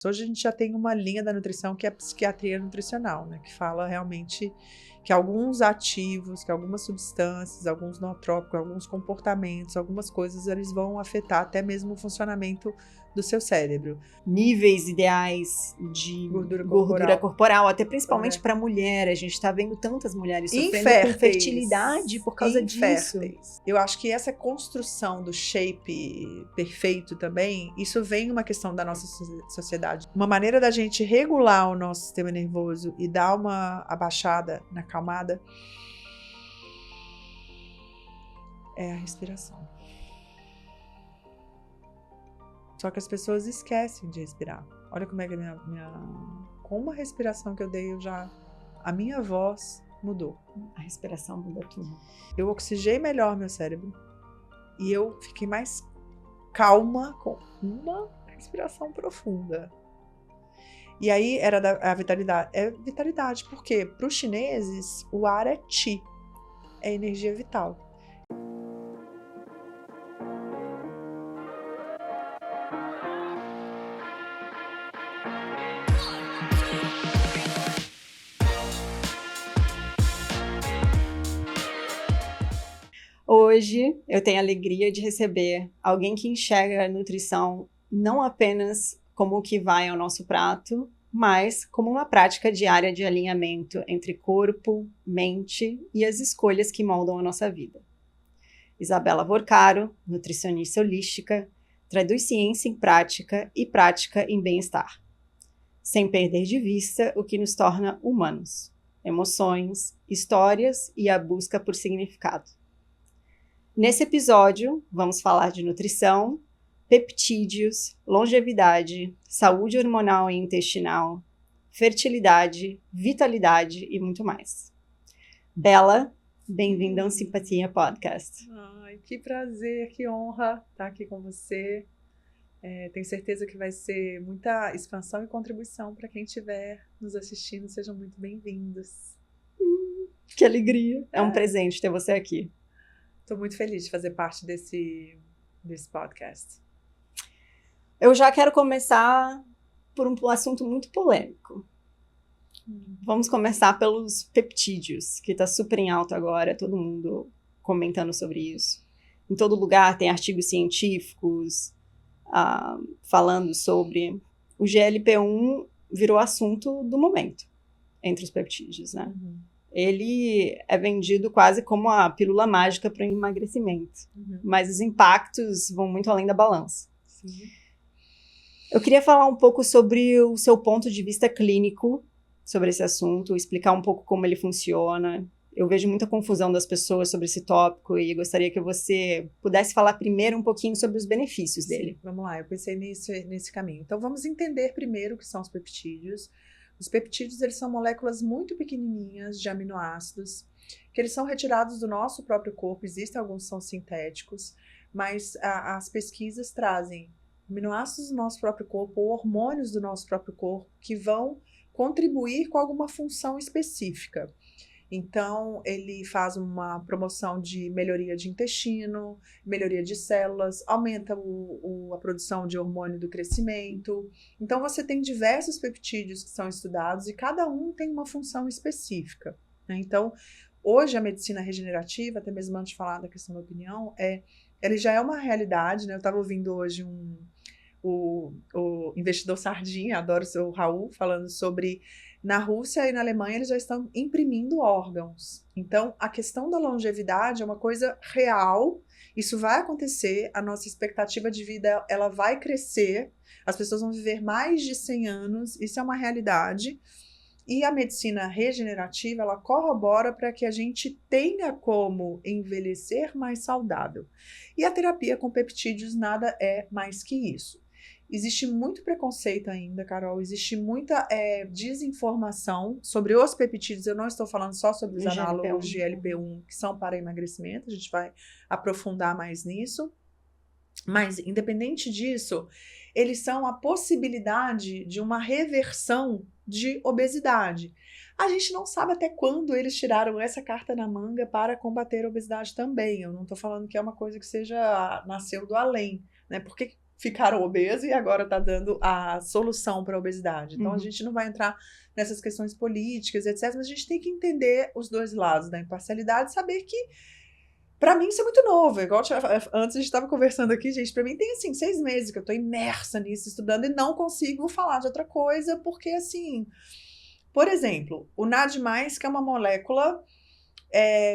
Hoje a gente já tem uma linha da nutrição que é a psiquiatria nutricional, né? Que fala realmente que alguns ativos, que algumas substâncias, alguns nootrópicos, alguns comportamentos, algumas coisas, eles vão afetar até mesmo o funcionamento do seu cérebro. Níveis ideais de gordura corporal, até principalmente para mulher. A gente está vendo tantas mulheres sofrendo com fertilidade por causa disso. Eu acho que essa construção do shape perfeito também, isso vem uma questão da nossa sociedade. Uma maneira da gente regular o nosso sistema nervoso e dar uma abaixada, na acalmada, é a respiração. Só que as pessoas esquecem de respirar. Olha como é que com uma respiração que eu dei, a minha voz mudou. A respiração muda tudo. Eu oxigenei melhor meu cérebro e eu fiquei mais calma com uma respiração profunda. E aí era a vitalidade. É vitalidade, porque para os chineses o ar é qi, é energia vital. Hoje eu tenho a alegria de receber alguém que enxerga a nutrição não apenas como o que vai ao nosso prato, mas como uma prática diária de alinhamento entre corpo, mente e as escolhas que moldam a nossa vida. Isabela Vorcaro, nutricionista holística, traduz ciência em prática e prática em bem-estar, sem perder de vista o que nos torna humanos, emoções, histórias e a busca por significado. Nesse episódio, vamos falar de nutrição, peptídeos, longevidade, saúde hormonal e intestinal, fertilidade, vitalidade e muito mais. Bela, bem-vinda ao Simpatia Podcast. Ai, que prazer, que honra estar aqui com você. Tenho certeza que vai ser muita expansão e contribuição para quem estiver nos assistindo. Sejam muito bem-vindos. Que alegria! É um presente ter você aqui. Estou muito feliz de fazer parte desse podcast. Eu já quero começar por um assunto muito polêmico. Vamos começar pelos peptídeos, que está super em alta agora, todo mundo comentando sobre isso. Em todo lugar tem artigos científicos falando sobre. O GLP-1 virou assunto do momento entre os peptídeos, né? Uhum. Ele é vendido quase como a pílula mágica para o emagrecimento. Uhum. Mas os impactos vão muito além da balança. Sim. Eu queria falar um pouco sobre o seu ponto de vista clínico sobre esse assunto, explicar um pouco como ele funciona. Eu vejo muita confusão das pessoas sobre esse tópico e gostaria que você pudesse falar primeiro um pouquinho sobre os benefícios dele. Sim, vamos lá, eu pensei nesse caminho. Então vamos entender primeiro o que são os peptídeos. Os peptídeos, eles são moléculas muito pequenininhas de aminoácidos, que eles são retirados do nosso próprio corpo. Existem alguns que são sintéticos, mas as pesquisas trazem aminoácidos do nosso próprio corpo ou hormônios do nosso próprio corpo que vão contribuir com alguma função específica. Então, ele faz uma promoção de melhoria de intestino, melhoria de células, aumenta a produção de hormônio do crescimento. Então, você tem diversos peptídeos que são estudados e cada um tem uma função específica, né? Então, hoje a medicina regenerativa, até mesmo antes de falar da questão da opinião, ele já é uma realidade, né? Eu estava ouvindo hoje o investidor Sardinha, adoro o seu Raul, falando sobre... Na Rússia e na Alemanha, eles já estão imprimindo órgãos. Então, a questão da longevidade é uma coisa real. Isso vai acontecer. A nossa expectativa de vida, ela vai crescer. As pessoas vão viver mais de 100 anos. Isso é uma realidade. E a medicina regenerativa, ela corrobora para que a gente tenha como envelhecer mais saudável. E a terapia com peptídeos nada é mais que isso. Existe muito preconceito ainda, Carol, existe muita desinformação sobre os peptídeos. Eu não estou falando só sobre os análogos de GLP-1 que são para emagrecimento, a gente vai aprofundar mais nisso. Mas, independente disso, eles são a possibilidade de uma reversão de obesidade. A gente não sabe até quando eles tiraram essa carta na manga para combater a obesidade também. Eu não estou falando que é uma coisa que nasceu do além, né? Porque ficaram obesos e agora está dando a solução para a obesidade. Então, a Uhum. gente não vai entrar nessas questões políticas, etc. Mas a gente tem que entender os dois lados da imparcialidade, saber que, para mim, isso é muito novo. Igual antes a gente estava conversando aqui, gente, para mim tem, assim, 6 meses que eu estou imersa nisso, estudando, e não consigo falar de outra coisa, porque, assim, por exemplo, o NAD+, que é uma molécula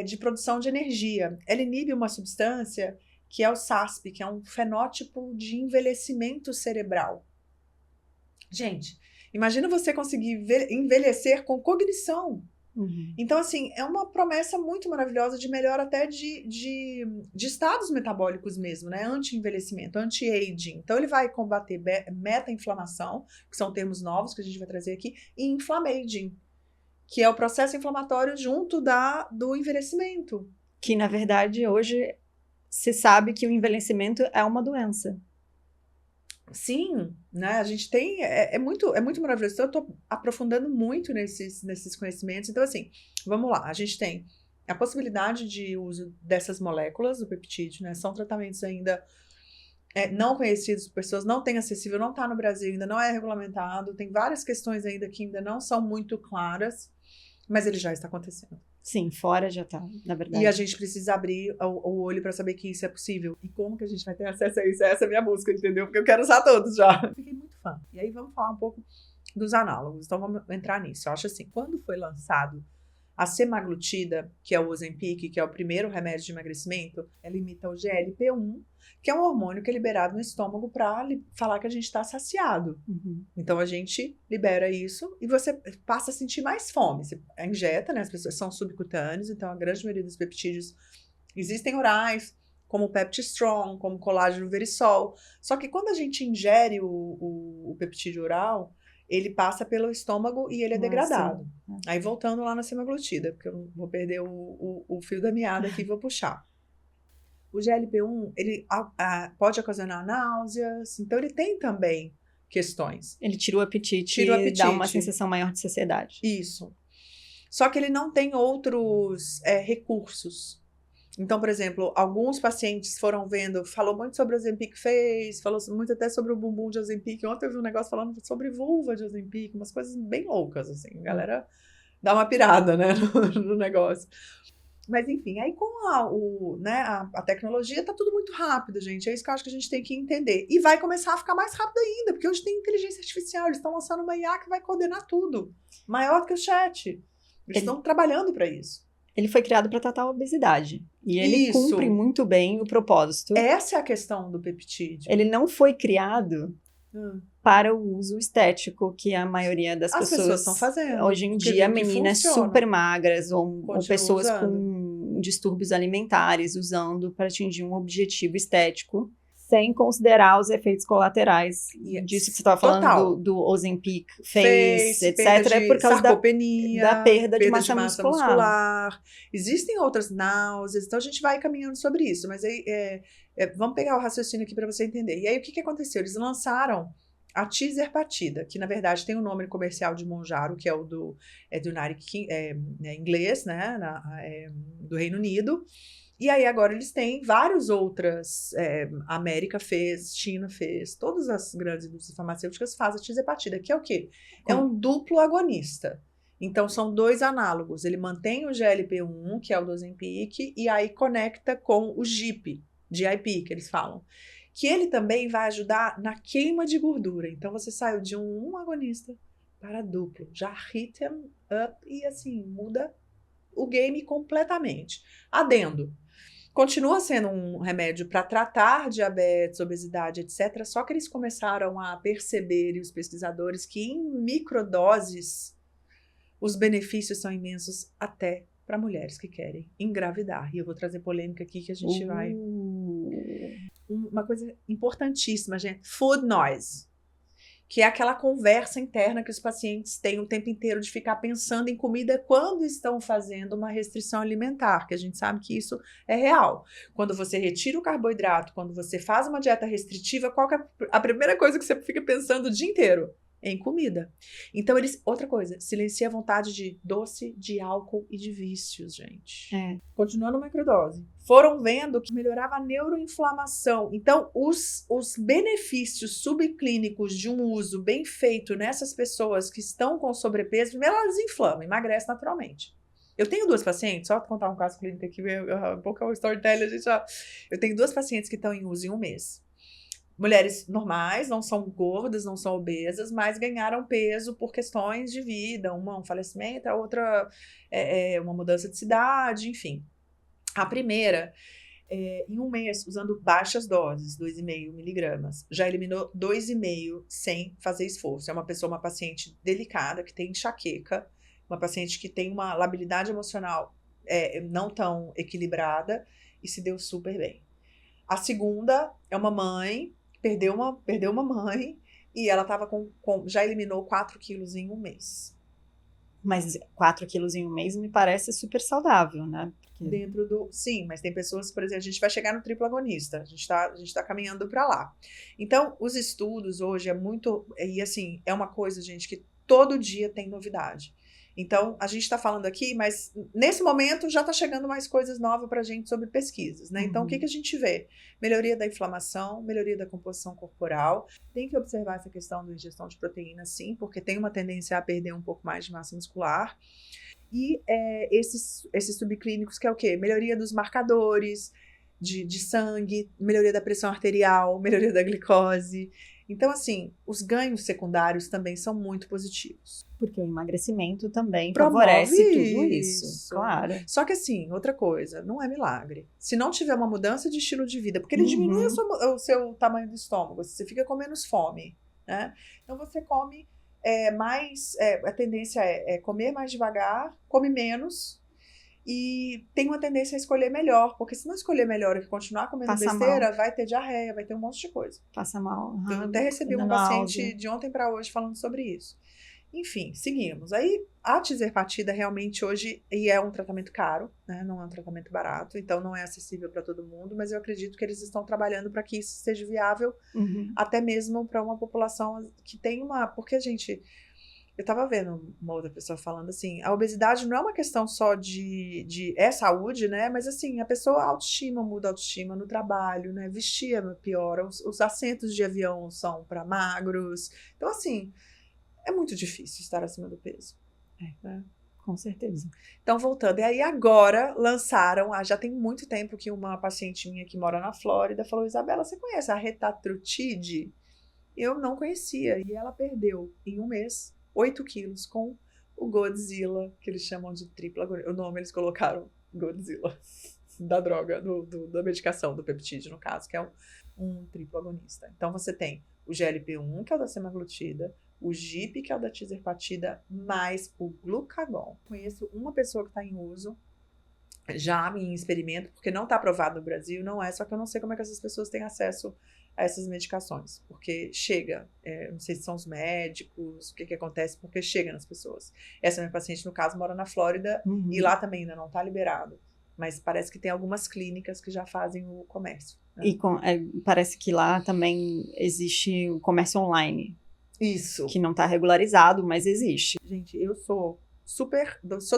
de produção de energia, ela inibe uma substância que é o SASP, que é um fenótipo de envelhecimento cerebral. Gente, imagina você conseguir envelhecer com cognição. Uhum. Então, assim, é uma promessa muito maravilhosa de melhora até de estados metabólicos mesmo, né? Anti-envelhecimento, anti-aging. Então, ele vai combater meta-inflamação, que são termos novos que a gente vai trazer aqui, e inflammaging, que é o processo inflamatório junto do envelhecimento. Que, na verdade, hoje se sabe que o envelhecimento é uma doença. Sim, né? A gente tem. É muito maravilhoso. Então, eu estou aprofundando muito nesses conhecimentos. Então, assim, vamos lá. A gente tem a possibilidade de uso dessas moléculas do peptídeo, né? São tratamentos ainda não conhecidos por pessoas, não tem acessível, não está no Brasil, ainda não é regulamentado. Tem várias questões ainda que ainda não são muito claras, mas ele já está acontecendo. Sim, fora já tá, na verdade. E a gente precisa abrir o olho para saber que isso é possível. E como que a gente vai ter acesso a isso? Essa é a minha busca, entendeu? Porque eu quero usar todos já. Fiquei muito fã. E aí vamos falar um pouco dos análogos. Então vamos entrar nisso. Eu acho assim, quando foi lançado a semaglutida, que é o Ozempic, que é o primeiro remédio de emagrecimento, ela imita o GLP-1, que é um hormônio que é liberado no estômago para falar que a gente está saciado. Uhum. Então, a gente libera isso e você passa a sentir mais fome. Você injeta, né? As pessoas são subcutâneos, então a grande maioria dos peptídeos existem orais, como o Pepti-Strong, como o colágeno Verisol. Só que quando a gente ingere o peptídeo oral, ele passa pelo estômago e ele é degradado. Aí, voltando lá na semaglutida, porque eu não vou perder o fio da meada aqui e vou puxar. O GLP-1, ele pode ocasionar náuseas, então ele tem também questões. Ele tira o apetite e dá uma sensação maior de saciedade. Isso. Só que ele não tem outros recursos. Então, por exemplo, alguns pacientes foram vendo, falou muito sobre o Ozempic Face, falou muito até sobre o bumbum de Ozempic. Ontem eu vi um negócio falando sobre vulva de Ozempic, umas coisas bem loucas, assim. A galera dá uma pirada, né, no negócio. Mas, enfim, aí com a tecnologia tá tudo muito rápido, gente. É isso que eu acho que a gente tem que entender. E vai começar a ficar mais rápido ainda, porque hoje tem inteligência artificial. Eles estão lançando uma IA que vai coordenar tudo. Maior do que o chat. Eles estão trabalhando para isso. Ele foi criado para tratar a obesidade. E ele cumpre muito bem o propósito. Essa é a questão do peptídeo. Ele não foi criado para o uso estético que a maioria das pessoas estão fazendo. Hoje em dia, meninas super magras ou pessoas com distúrbios alimentares usando para atingir um objetivo estético, sem considerar os efeitos colaterais disso que você estava falando do Ozempic Face, etc. É por causa da perda de massa muscular. Existem outras náuseas, então a gente vai caminhando sobre isso. Mas aí, vamos pegar o raciocínio aqui para você entender. E aí, o que aconteceu? Eles lançaram a Tirzepatida, que na verdade tem o nome comercial de Mounjaro, que é o do United inglês, né, do Reino Unido. E aí agora eles têm várias outras, a América fez, China fez, todas as grandes indústrias farmacêuticas fazem a Tirzepatida, que é o quê? É um duplo agonista. Então são 2 análogos, ele mantém o GLP-1, que é o do Ozempic, e aí conecta com o GIP, que eles falam. Que ele também vai ajudar na queima de gordura. Então você saiu de um agonista para duplo, já hit him up e assim, muda o game completamente. Adendo. Continua sendo um remédio para tratar diabetes, obesidade, etc. Só que eles começaram a perceber, e os pesquisadores, que em microdoses os benefícios são imensos até para mulheres que querem engravidar. E eu vou trazer polêmica aqui que a gente vai... Uma coisa importantíssima, gente. Food noise. Que é aquela conversa interna que os pacientes têm o tempo inteiro de ficar pensando em comida quando estão fazendo uma restrição alimentar, que a gente sabe que isso é real. Quando você retira o carboidrato, quando você faz uma dieta restritiva, qual que é a primeira coisa que você fica pensando o dia inteiro? em comida. Então, eles, outra coisa, silencia a vontade de doce, de álcool e de vícios, gente. Continuando a microdose. Foram vendo que melhorava a neuroinflamação. Então, os benefícios subclínicos de um uso bem feito nessas pessoas que estão com sobrepeso, primeiro elas inflamam, emagrecem naturalmente. Eu tenho 2 pacientes, só contar um caso clínico aqui, um pouco é o storytelling, gente. Eu tenho 2 pacientes que estão em uso em 1 mês. Mulheres normais, não são gordas, não são obesas, mas ganharam peso por questões de vida, uma um falecimento, a outra uma mudança de cidade, enfim. A primeira, em 1 mês, usando baixas doses, 2,5 miligramas, já eliminou 2,5 sem fazer esforço. É uma paciente delicada, que tem enxaqueca, uma paciente que tem uma labilidade emocional não tão equilibrada e se deu super bem. A segunda é uma mãe, perdeu uma mãe e ela estava já eliminou 4 quilos em 1 mês. Mas 4 quilos em 1 mês me parece super saudável, né? Porque... Sim, mas tem pessoas, por exemplo, a gente vai chegar no triplo agonista, a gente tá caminhando para lá. Então, os estudos hoje e assim, é uma coisa, gente, que todo dia tem novidade. Então, a gente está falando aqui, mas nesse momento já está chegando mais coisas novas para a gente sobre pesquisas, né? Então, o que a gente vê? Melhoria da inflamação, melhoria da composição corporal. Tem que observar essa questão da ingestão de proteína, sim, porque tem uma tendência a perder um pouco mais de massa muscular. E esses subclínicos, que é o quê? Melhoria dos marcadores de sangue, melhoria da pressão arterial, melhoria da glicose. Então, assim, os ganhos secundários também são muito positivos. Porque o emagrecimento também favorece tudo isso, claro. Só que, assim, outra coisa, não é milagre. Se não tiver uma mudança de estilo de vida, porque ele diminui o seu tamanho do estômago, você fica com menos fome, né? Então, você come a tendência é comer mais devagar, come menos, e tem uma tendência a escolher melhor, porque se não escolher melhor e continuar comendo besteira, vai ter diarreia, vai ter um monte de coisa. Passa mal. Eu até recebi um paciente de ontem para hoje falando sobre isso. Enfim, seguimos. Aí, a tirzepatida realmente hoje é um tratamento caro, né? Não é um tratamento barato, então não é acessível para todo mundo, mas eu acredito que eles estão trabalhando para que isso seja viável, até mesmo para uma população que tem porque, gente... Eu estava vendo uma outra pessoa falando assim, a obesidade não é uma questão só de saúde, né? Mas assim, a pessoa muda a autoestima no trabalho, né? Vestir piora, os assentos de avião são para magros. Então, assim, é muito difícil estar acima do peso. Né? Com certeza. Então, voltando. E aí, agora, lançaram, já tem muito tempo que uma paciente minha que mora na Flórida falou, Isabela, você conhece a retatrutide? Eu não conhecia. E ela perdeu, em 1 mês, 8 quilos com o Godzilla, que eles chamam de triplo agonista. O nome eles colocaram Godzilla, da droga, da medicação, do peptídeo, no caso, que é um triplo agonista. Então, você tem o GLP-1, que é o da semaglutida, o GIP, que é o da tirzepatida, mais o glucagon. Conheço uma pessoa que está em uso, já em experimento, porque não está aprovado no Brasil, não é, só que eu não sei como é que essas pessoas têm acesso a essas medicações, porque chega, não sei se são os médicos, o que acontece, porque chega nas pessoas. Essa minha paciente, no caso, mora na Flórida, e lá também ainda não está liberado, mas parece que tem algumas clínicas que já fazem o comércio. Né? E parece que lá também existe o comércio online. Isso. Que não está regularizado, mas existe. Gente, eu sou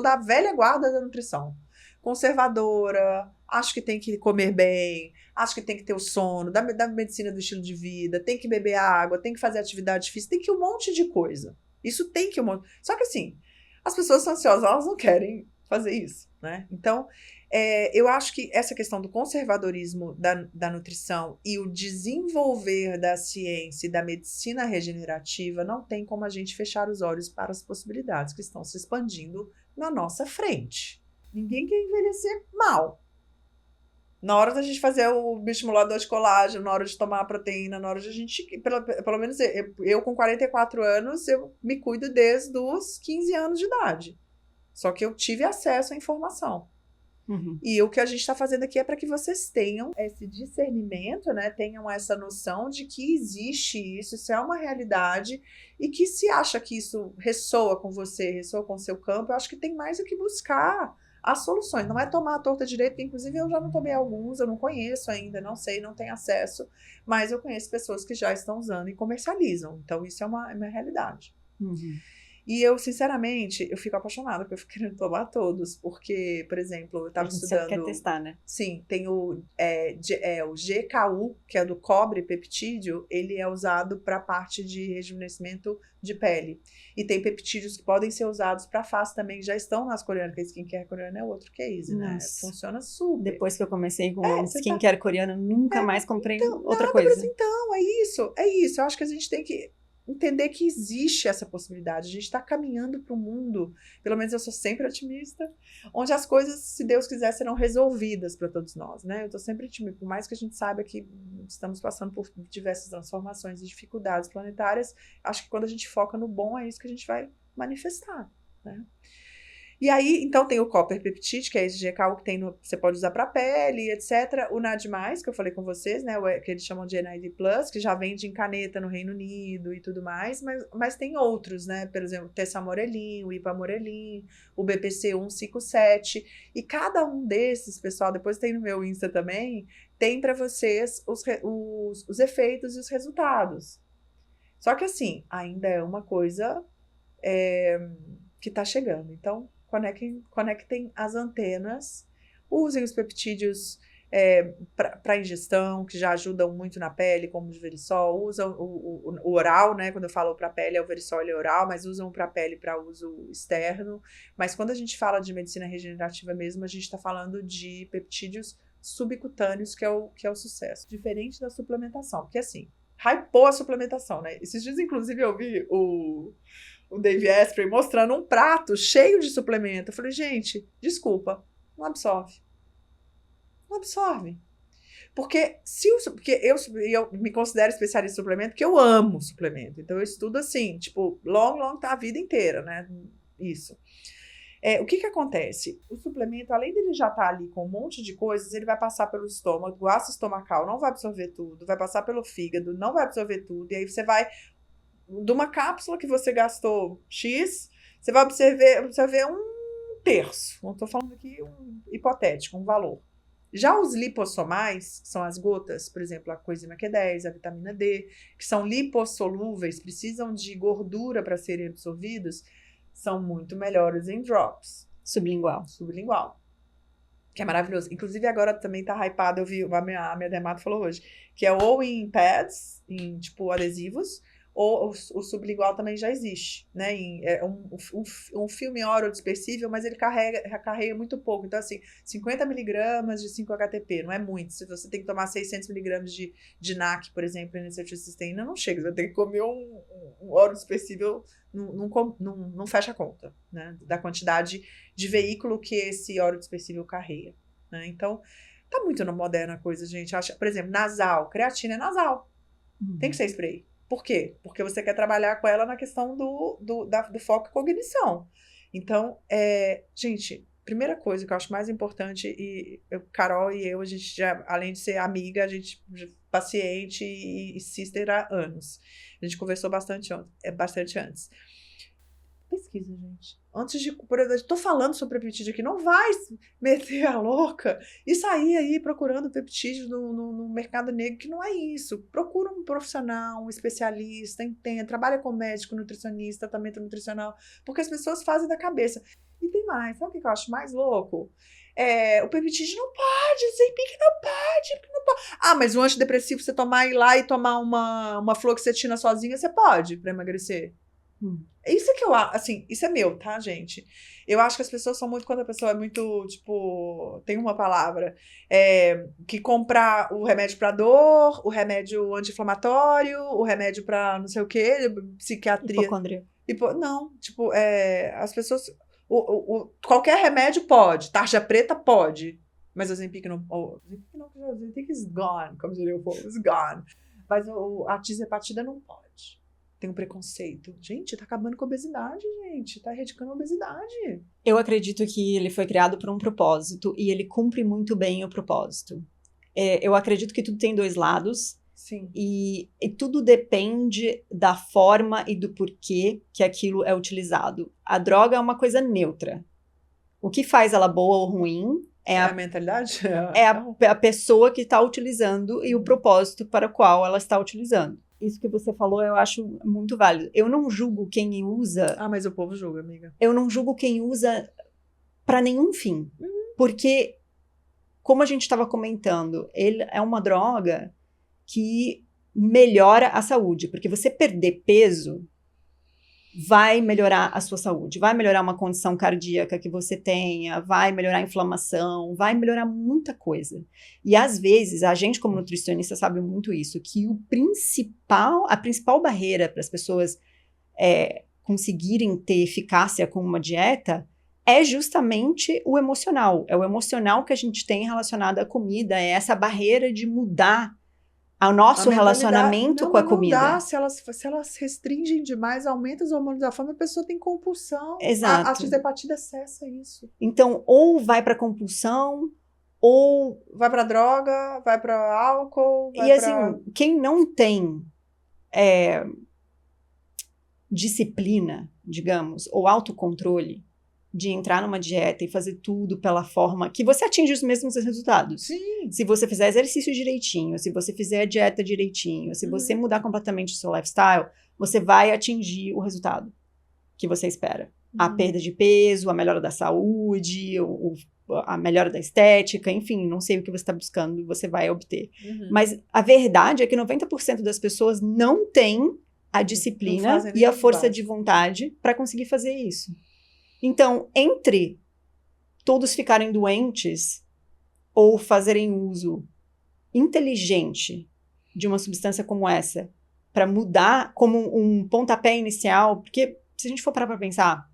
da velha guarda da nutrição. Conservadora, acho que tem que comer bem, acho que tem que ter o sono, da medicina do estilo de vida, tem que beber água, tem que fazer atividade física, tem que um monte de coisa. Isso tem que um monte. Só que assim, as pessoas são ansiosas, elas não querem fazer isso, né? Então, eu acho que essa questão do conservadorismo da nutrição e o desenvolver da ciência e da medicina regenerativa não tem como a gente fechar os olhos para as possibilidades que estão se expandindo na nossa frente. Ninguém quer envelhecer mal. Na hora da gente fazer o bioestimulador de colágeno, na hora de tomar a proteína, na hora de a gente... Pelo menos eu com 44 anos, eu me cuido desde os 15 anos de idade. Só que eu tive acesso à informação. E o que a gente está fazendo aqui é para que vocês tenham esse discernimento, né? Tenham essa noção de que existe isso é uma realidade, e que se acha que isso ressoa com você, ressoa com o seu campo, eu acho que tem mais o que buscar as soluções. Não é tomar a torta direito, porque inclusive eu já não tomei alguns, eu não conheço ainda, não sei, não tenho acesso, mas eu conheço pessoas que já estão usando e comercializam. Então, isso é uma realidade. Uhum. E eu, sinceramente, eu fico apaixonada, porque eu fico querendo tomar todos, porque, por exemplo, eu estava A gente sempre quer estudando... testar, né? Sim, tem o GKU, que é do cobre peptídeo, ele é usado para a parte de rejuvenescimento de pele. E tem peptídeos que podem ser usados para face também, que já estão nas coreanas, porque a skincare coreana é outro case, né? Nossa. Funciona super. Depois que eu comecei com você skincare coreano, nunca mais comprei outra Nada, coisa. mas então, é isso. Eu acho que a gente tem que entender que existe essa possibilidade. A gente está caminhando para um mundo, pelo menos eu sou sempre otimista, onde as coisas, se Deus quiser, serão resolvidas para todos nós, né? Eu estou sempre otimista, por mais que a gente saiba que estamos passando por diversas transformações e dificuldades planetárias, acho que quando a gente foca no bom, é isso que a gente vai manifestar, né? E aí, então, tem o Copper Peptide, que é esse GKU que você pode usar para pele, etc. O NAD+, que eu falei com vocês, né, que eles chamam de NAD+, que já vende em caneta no Reino Unido e tudo mais, mas tem outros, né, por exemplo, o Tessamorelin, o Ipamorelin, o BPC 157, e cada um desses, pessoal, depois tem no meu Insta também, tem para vocês os efeitos e os resultados. Só que, assim, ainda é uma coisa que está chegando, então... Conectem as antenas, usem os peptídeos para ingestão, que já ajudam muito na pele, como o de Verisol, usam o oral, né? Quando eu falo para pele é o Verisol e oral, mas usam para pele para uso externo. Mas quando a gente fala de medicina regenerativa mesmo, a gente está falando de peptídeos subcutâneos, que é o sucesso. Diferente da suplementação, porque assim, hypou a suplementação, né? Esses dias, inclusive, eu vi o Dave Asprey mostrando um prato cheio de suplemento. Eu falei, gente, desculpa, não absorve. Não absorve. Porque eu me considero especialista em suplemento, porque eu amo suplemento. Então eu estudo assim, tipo, long, tá a vida inteira, né? Isso. O que acontece? O suplemento, além dele já estar ali com um monte de coisas, ele vai passar pelo estômago, o ácido estomacal não vai absorver tudo, vai passar pelo fígado, não vai absorver tudo, e aí você vai... De uma cápsula que você gastou X, você vai absorver um terço. Não estou falando aqui hipotético, um valor. Já os lipossomais, que são as gotas, por exemplo, a coenzima Q10, a vitamina D, que são lipossolúveis, precisam de gordura para serem absorvidos, são muito melhores em drops. Sublingual. Que é maravilhoso. Inclusive, agora também tá hypado, eu vi, a minha dermato falou hoje, que é ou em pads, em tipo adesivos, ou o sublingual também já existe, né? É um filme oro dispersível, mas ele carrega muito pouco. Então, assim, 50 miligramas de 5-HTP, não é muito. Se você tem que tomar 600 miligramas de NAC, por exemplo, N-acetilcisteína, não chega. Você vai ter que comer um oro dispersível, não fecha a conta, né? Da quantidade de veículo que esse oro dispersível carrega, né? Então, tá muito moderna a coisa, gente. Por exemplo, nasal, creatina é nasal. Tem que ser spray. Por quê? Porque você quer trabalhar com ela na questão do foco e cognição. Então, gente, primeira coisa que eu acho mais importante, e Carol e eu, a gente já, além de ser amiga, a gente paciente e sister há anos. A gente conversou bastante antes. Pesquisa, gente. Antes de... Tô falando sobre peptídeo aqui, não vai meter a louca e sair aí procurando peptídeo no mercado negro, que não é isso. Procura um profissional, um especialista, entenda, trabalha com médico, nutricionista, tratamento nutricional, porque as pessoas fazem da cabeça. E tem mais, sabe o que eu acho mais louco? O peptídeo não pode, Ozempic não pode. Ah, mas o antidepressivo, você ir lá e tomar uma fluoxetina sozinha, você pode para emagrecer. Isso que eu acho, assim, isso é meu, tá, gente? Eu acho que as pessoas são muito, quando a pessoa é muito, tipo, tem uma palavra, que comprar o remédio pra dor, o remédio anti-inflamatório, o remédio pra não sei o quê, psiquiatria. Hipocondria. Não, tipo, as pessoas, qualquer remédio pode, tarja preta pode, mas o Ozempic não, o Ozempic is gone, como diria o povo, is gone. Mas a tirzepatida não pode. Tem um preconceito. Gente, tá acabando com a obesidade, gente. Tá erradicando a obesidade. Eu acredito que ele foi criado por um propósito e ele cumpre muito bem o propósito. Eu acredito que tudo tem dois lados. Sim. E tudo depende da forma e do porquê que aquilo é utilizado. A droga é uma coisa neutra. O que faz ela boa ou ruim É a mentalidade? é a pessoa que está utilizando e o propósito para o qual ela está utilizando. Isso que você falou eu acho muito válido. Eu não julgo quem usa... Ah, mas o povo julga, amiga. Eu não julgo quem usa para nenhum fim. Porque, como a gente estava comentando, ele é uma droga que melhora a saúde. Porque você perder peso vai melhorar a sua saúde, vai melhorar uma condição cardíaca que você tenha, vai melhorar a inflamação, vai melhorar muita coisa. E às vezes, a gente como nutricionista sabe muito isso, que a principal barreira para as pessoas conseguirem ter eficácia com uma dieta é justamente o emocional. É o emocional que a gente tem relacionado à comida, é essa barreira de mudar ao nosso relacionamento com a comida. Não dá, se elas restringem demais, aumenta os hormônios da fome, a pessoa tem compulsão. Exato. A tisepatida cessa isso. Então, ou vai para compulsão, ou... vai para droga, vai para álcool. E assim, quem não tem disciplina, digamos, ou autocontrole, de entrar numa dieta e fazer tudo pela forma que você atinge os mesmos resultados. Sim. Se você fizer exercício direitinho, se você fizer a dieta direitinho, se você mudar completamente o seu lifestyle, você vai atingir o resultado que você espera. A perda de peso, a melhora da saúde, a melhora da estética, enfim, não sei o que você está buscando, você vai obter. Mas a verdade é que 90% das pessoas não têm a disciplina e a força de vontade para conseguir fazer isso. Então, entre todos ficarem doentes ou fazerem uso inteligente de uma substância como essa para mudar como um pontapé inicial, porque se a gente for parar para pensar,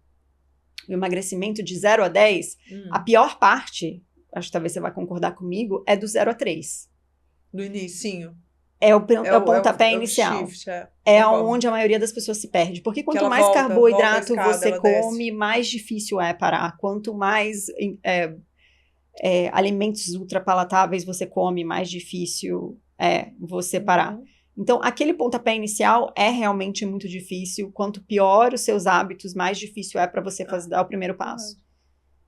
o emagrecimento de 0 a 10, a pior parte, acho que talvez você vai concordar comigo, é do 0 a 3. Do inicinho. É o pontapé inicial. Shift, onde a maioria das pessoas se perde. Porque quanto mais carboidrato você come, mais difícil é parar. Quanto mais alimentos ultrapalatáveis você come, mais difícil é você parar. Então, aquele pontapé inicial é realmente muito difícil. Quanto pior os seus hábitos, mais difícil é para você dar o primeiro passo.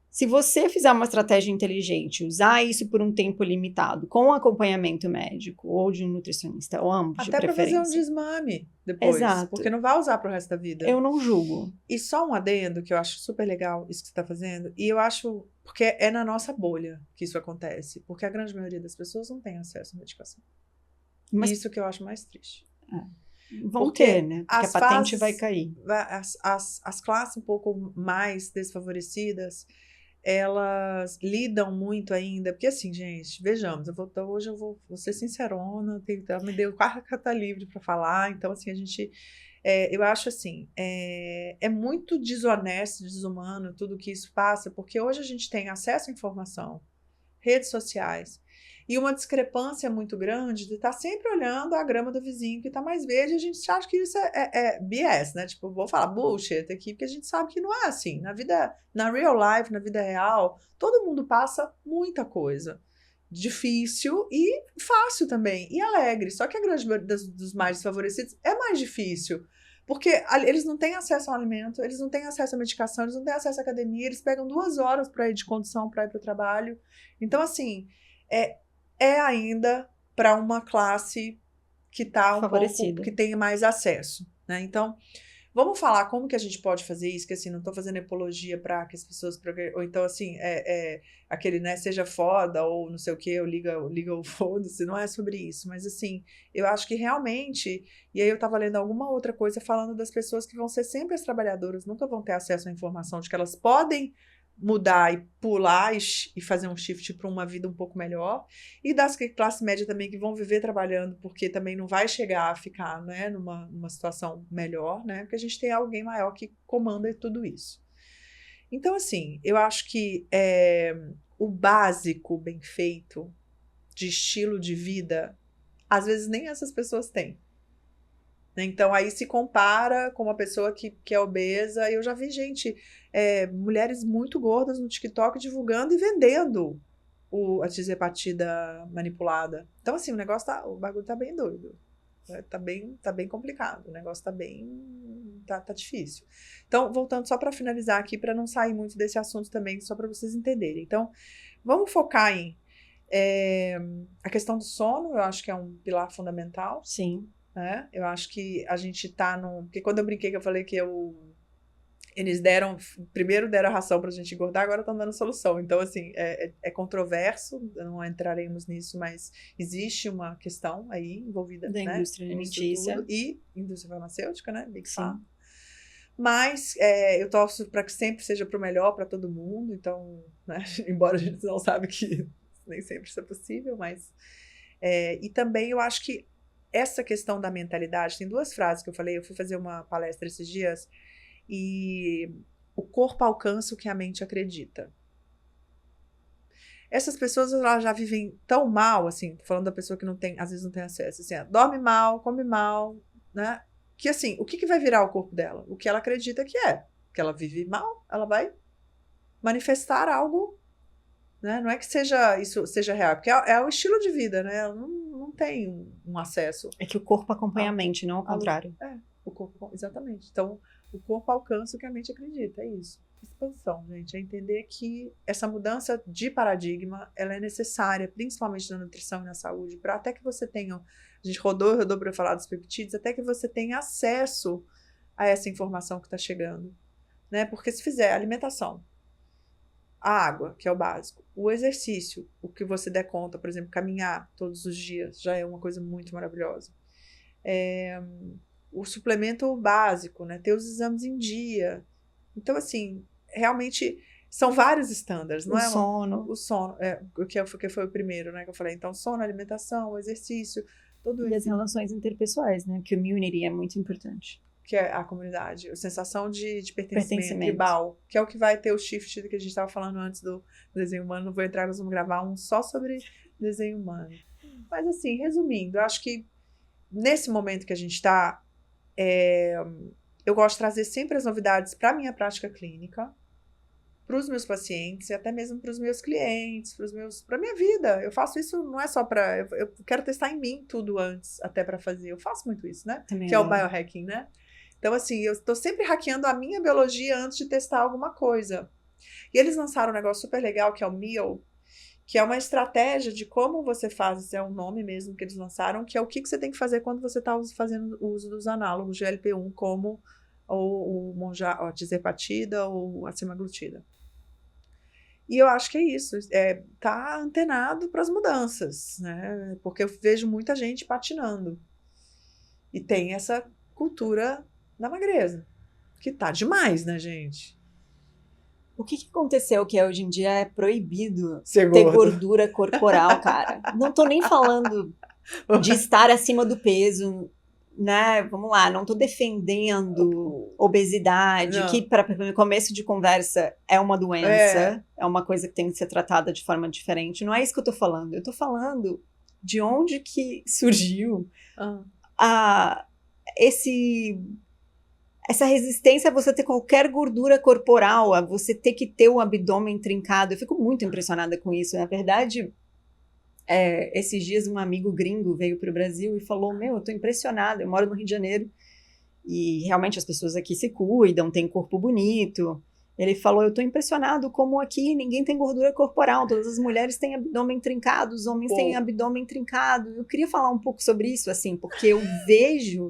Se você fizer uma estratégia inteligente, usar isso por um tempo limitado, com acompanhamento médico, ou de um nutricionista, ou ambos, até para fazer um desmame depois. Exato. Porque não vai usar pro resto da vida. Eu não julgo. E só um adendo, que eu acho super legal isso que você está fazendo, e eu acho, porque é na nossa bolha que isso acontece, porque a grande maioria das pessoas não tem acesso à medicação. Mas isso que eu acho mais triste. Vão ter, né? Porque a patente vai cair. As classes um pouco mais desfavorecidas, elas lidam muito ainda, porque assim, gente, vejamos, hoje eu vou ser sincerona, me deu carta livre para falar, então assim, a gente, eu acho assim, é muito desonesto, desumano tudo que isso passa, porque hoje a gente tem acesso à informação, redes sociais, e uma discrepância muito grande de estar sempre olhando a grama do vizinho que está mais verde, e a gente acha que isso é BS, né? Tipo, vou falar bullshit aqui, porque a gente sabe que não é assim. Na real life, na vida real, todo mundo passa muita coisa. Difícil e fácil também, e alegre. Só que a grande maioria dos mais desfavorecidos é mais difícil. Porque eles não têm acesso ao alimento, eles não têm acesso à medicação, eles não têm acesso à academia, eles pegam 2 horas para ir de condução, para ir para o trabalho. Então, assim, é ainda para uma classe que está pouco, que tem mais acesso, né? Então, vamos falar como que a gente pode fazer isso, que assim, não estou fazendo apologia para que as pessoas, ou então assim, aquele, né, seja foda, ou não sei o que, ou liga o foda-se, não é sobre isso, mas assim, eu acho que realmente, e aí eu estava lendo alguma outra coisa falando das pessoas que vão ser sempre as trabalhadoras, nunca vão ter acesso à informação de que elas podem mudar e pular e fazer um shift para uma vida um pouco melhor, e das classe média também que vão viver trabalhando, porque também não vai chegar a ficar, né, numa situação melhor, né, porque a gente tem alguém maior que comanda tudo isso. Então, assim, eu acho que o básico bem feito de estilo de vida, às vezes nem essas pessoas têm. Então, aí se compara com uma pessoa que é obesa. Eu já vi gente, mulheres muito gordas no TikTok divulgando e vendendo a tisepatida manipulada. Então, assim, o bagulho tá bem doido. Tá bem complicado, o negócio tá difícil. Então, voltando só para finalizar aqui, para não sair muito desse assunto também, só para vocês entenderem. Então, vamos focar em a questão do sono, eu acho que é um pilar fundamental. Sim. Né? Eu acho que a gente tá porque quando eu brinquei que eu falei que eles primeiro deram a ração pra gente engordar, agora estão dando solução. Então, assim, é controverso, não entraremos nisso, mas existe uma questão aí envolvida, da né? Indústria alimentícia. E indústria farmacêutica, né? Big Pharma. Mas eu torço para que sempre seja para o melhor para todo mundo, então, né? Embora a gente não sabe que nem sempre isso é possível, mas... e também eu acho que essa questão da mentalidade, tem 2 frases que eu falei, eu fui fazer uma palestra esses dias, e o corpo alcança o que a mente acredita. Essas pessoas elas já vivem tão mal, assim, falando da pessoa que às vezes não tem acesso, assim, dorme mal, come mal, né? Que assim, o que vai virar o corpo dela? O que ela acredita que é. Que ela vive mal, ela vai manifestar algo, né? Não é que isso seja real, porque é o estilo de vida, né? Ela não tem um acesso. É que o corpo acompanha a mente, não ao contrário. O corpo, exatamente. Então, o corpo alcança o que a mente acredita, é isso. Expansão, gente, é entender que essa mudança de paradigma, ela é necessária, principalmente na nutrição e na saúde, para até que você tenha, a gente rodou para falar dos peptídeos, até que você tenha acesso a essa informação que está chegando, né? Porque se fizer alimentação, a água, que é o básico, o exercício, o que você der conta, por exemplo, caminhar todos os dias, já é uma coisa muito maravilhosa. O suplemento básico, né? Ter os exames em dia. Então, assim, realmente são vários estándares, não é? Sono. O sono, que foi o primeiro, né? Que eu falei. Então, sono, alimentação, o exercício, tudo isso. E as relações interpessoais, né? Community é muito importante. Que é a comunidade, a sensação de pertencimento tribal, que é o que vai ter o shift que a gente estava falando antes do desenho humano. Não vou entrar, nós vamos gravar um só sobre desenho humano. Mas, assim, resumindo, eu acho que nesse momento que a gente está, eu gosto de trazer sempre as novidades para a minha prática clínica, para os meus pacientes e até mesmo para os meus clientes, para a minha vida. Eu faço isso não é só para... Eu quero testar em mim tudo antes, até para fazer. Eu faço muito isso, né? Também que é o biohacking, né? Então, assim, eu estou sempre hackeando a minha biologia antes de testar alguma coisa. E eles lançaram um negócio super legal, que é o Meal, que é uma estratégia de como você faz, isso é um nome mesmo que eles lançaram, que é o que você tem que fazer quando você está fazendo o uso dos análogos GLP-1, como a tirzepatida ou a semaglutida. E eu acho que é isso, tá antenado para as mudanças, né? Porque eu vejo muita gente patinando. E tem essa cultura da magreza, que tá demais, né, gente? O que aconteceu que hoje em dia é proibido ter gordura corporal, cara? Não tô nem falando de estar acima do peso, né? Vamos lá, não tô defendendo obesidade, que para começo de conversa é uma doença, é uma coisa que tem que ser tratada de forma diferente. Não é isso que eu tô falando. Eu tô falando de onde que surgiu essa resistência a você ter qualquer gordura corporal, a você ter que ter o abdômen trincado. Eu fico muito impressionada com isso. Na verdade, esses dias um amigo gringo veio para o Brasil e falou, eu tô impressionada, eu moro no Rio de Janeiro e realmente as pessoas aqui se cuidam, têm corpo bonito. Ele falou, eu tô impressionado como aqui ninguém tem gordura corporal, todas as mulheres têm abdômen trincado, os homens têm abdômen trincado. Eu queria falar um pouco sobre isso, assim, porque eu vejo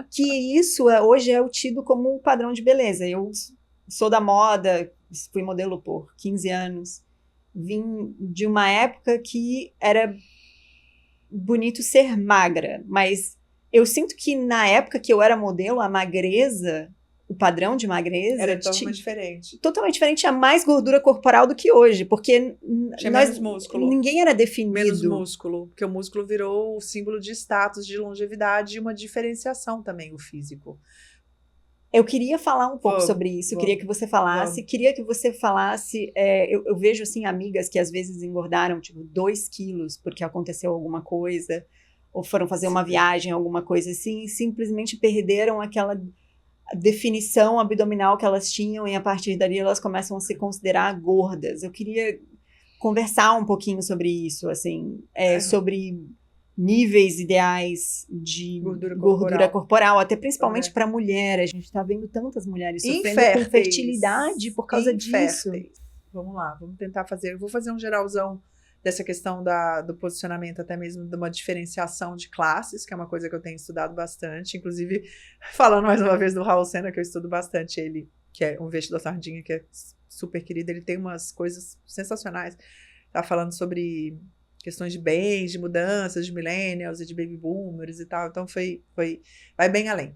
que isso hoje é tido como um padrão de beleza. Eu sou da moda, fui modelo por 15 anos, vim de uma época que era bonito ser magra, mas eu sinto que na época que eu era modelo, a magreza, o padrão de magreza era totalmente diferente. Totalmente diferente, tinha mais gordura corporal do que hoje, porque tinha menos músculo. Ninguém era definido. Menos músculo, porque o músculo virou o símbolo de status, de longevidade e uma diferenciação também, o físico. Eu queria falar um pouco sobre isso, queria que você falasse, eu vejo assim amigas que às vezes engordaram tipo 2 quilos porque aconteceu alguma coisa, ou foram fazer uma viagem, alguma coisa assim, e simplesmente perderam aquela definição abdominal que elas tinham e a partir dali elas começam a se considerar gordas. Eu queria conversar um pouquinho sobre isso, assim, sobre níveis ideais de gordura corporal, até principalmente para mulher. A gente está vendo tantas mulheres sofrendo com infertilidade por causa disso. Vamos lá, vamos tentar fazer. Eu vou fazer um geralzão dessa questão do posicionamento, até mesmo de uma diferenciação de classes, que é uma coisa que eu tenho estudado bastante. Inclusive, falando mais uma vez do Raul Sena, que eu estudo bastante ele, que é um investidor sardinha, que é super querido, ele tem umas coisas sensacionais. Tá falando sobre questões de bens, de mudanças, de millennials e de baby boomers e tal. Então, vai bem além.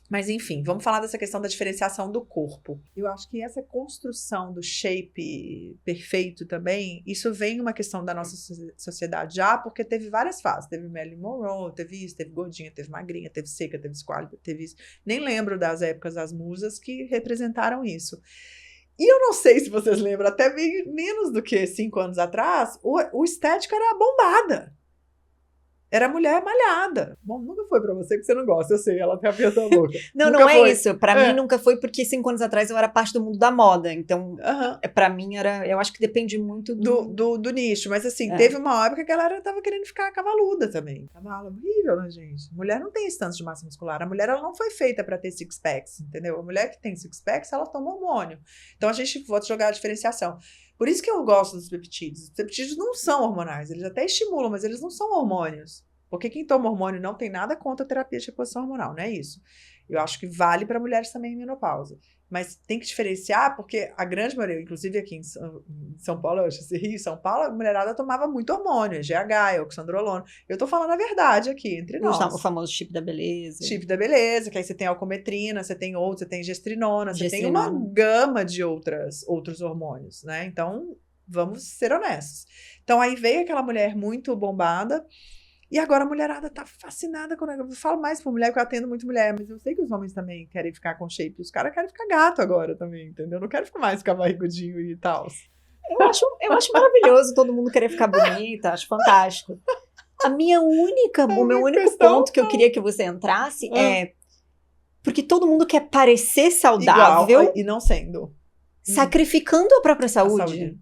Mas, enfim, vamos falar dessa questão da diferenciação do corpo. Eu acho que essa construção do shape perfeito também, isso vem uma questão da nossa sociedade já, porque teve várias fases. Teve Marilyn Monroe, teve isso, teve gordinha, teve magrinha, teve seca, teve esquálida, teve isso. Nem lembro das épocas das musas que representaram isso. E eu não sei se vocês lembram, até bem menos do que 5 anos atrás, o estético era bombada. Era mulher malhada. Bom, nunca foi pra você, porque você não gosta, eu sei, ela até apertou a boca. Não é isso. Pra mim nunca foi, porque 5 anos atrás eu era parte do mundo da moda. Então, pra mim era... Eu acho que depende muito do nicho. Mas assim, teve uma época que a galera tava querendo ficar cavaluda também. Cavalo horrível, né, gente? Mulher não tem esse tanto de massa muscular. A mulher, ela não foi feita pra ter six packs, entendeu? A mulher que tem six packs, ela toma hormônio. Então, a gente vai jogar a diferenciação. Por isso que eu gosto dos peptídeos. Os peptídeos não são hormonais, eles até estimulam, mas eles não são hormônios. Porque quem toma hormônio não tem nada contra a terapia de reposição hormonal, não é isso. Eu acho que vale para mulheres também em menopausa. Mas tem que diferenciar, porque a grande maioria, inclusive aqui em São Paulo, eu acho que Rio, São Paulo, a mulherada tomava muito hormônio, GH, oxandrolona. Eu tô falando a verdade aqui, entre nós. O famoso chip da beleza. Chip da beleza, que aí você tem alcometrina, você tem outros, você tem gestrinona, você tem uma gama de outros hormônios, né? Então, vamos ser honestos. Então, aí veio aquela mulher muito bombada, e agora a mulherada tá fascinada com o negócio. Eu falo mais pra mulher, porque eu atendo muito mulher, mas eu sei que os homens também querem ficar com shape. Os caras querem ficar gato agora também, entendeu? Não quero ficar barrigudinho e tal. Eu acho maravilhoso todo mundo querer ficar bonita, acho fantástico. O meu único ponto que eu queria que você entrasse é... Porque todo mundo quer parecer saudável... Igual, e não sendo. Sacrificando a própria saúde.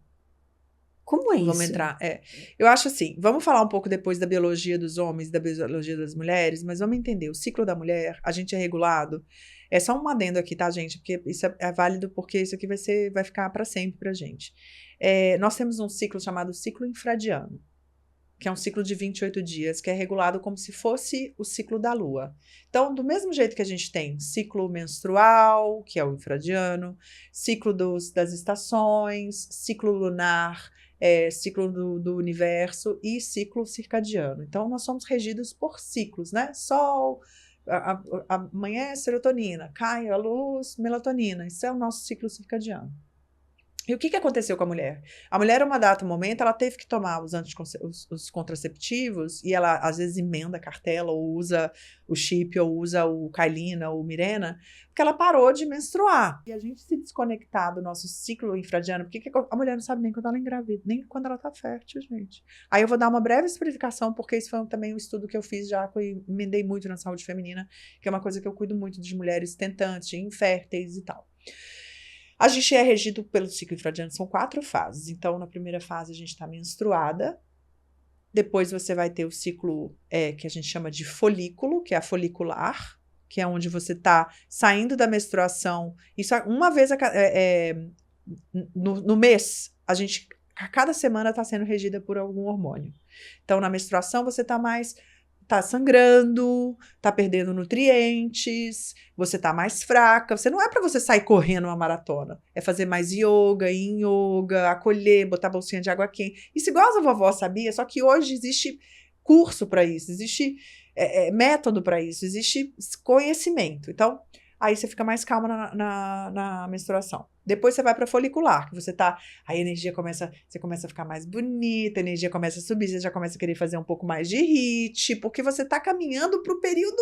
Como é isso? Vamos entrar. Eu acho assim, vamos falar um pouco depois da biologia dos homens, da biologia das mulheres, mas vamos entender, o ciclo da mulher, a gente é regulado. É só um adendo aqui, tá, gente? Porque isso é válido, porque isso aqui vai ficar para sempre pra gente. Nós temos um ciclo chamado ciclo infradiano, que é um ciclo de 28 dias, que é regulado como se fosse o ciclo da lua. Então, do mesmo jeito que a gente tem ciclo menstrual, que é o infradiano, ciclo das estações, ciclo lunar, ciclo do universo e ciclo circadiano. Então, nós somos regidos por ciclos, né? Sol, amanhã é serotonina, cai a luz, melatonina. Isso é o nosso ciclo circadiano. E o que aconteceu com a mulher? A mulher, a um dado momento, ela teve que tomar os contraceptivos e ela, às vezes, emenda a cartela ou usa o chip ou usa o Kailina ou o Mirena, porque ela parou de menstruar. E a gente se desconectar do nosso ciclo infradiano, porque a mulher não sabe nem quando ela engravida, nem quando ela tá fértil, gente. Aí eu vou dar uma breve explicação, porque isso foi também um estudo que eu fiz já, que eu emendei muito na saúde feminina, que é uma coisa que eu cuido muito de mulheres tentantes, inférteis e tal. A gente é regido pelo ciclo infradiano, são 4 fases. Então, na primeira fase, a gente está menstruada. Depois, você vai ter o ciclo que a gente chama de folículo, que é a folicular, que é onde você está saindo da menstruação. Isso uma vez no mês, a cada semana está sendo regida por algum hormônio. Então, na menstruação, você tá sangrando, tá perdendo nutrientes, você tá mais fraca. Você não é para você sair correndo uma maratona. É fazer mais yoga, yin yoga, acolher, botar bolsinha de água quente. Isso igual a vovó sabia, só que hoje existe curso para isso, existe método para isso, existe conhecimento. Então, aí você fica mais calma na menstruação. Depois você vai para folicular, que a energia você começa a ficar mais bonita, a energia começa a subir, você já começa a querer fazer um pouco mais de HIIT, porque você tá caminhando pro período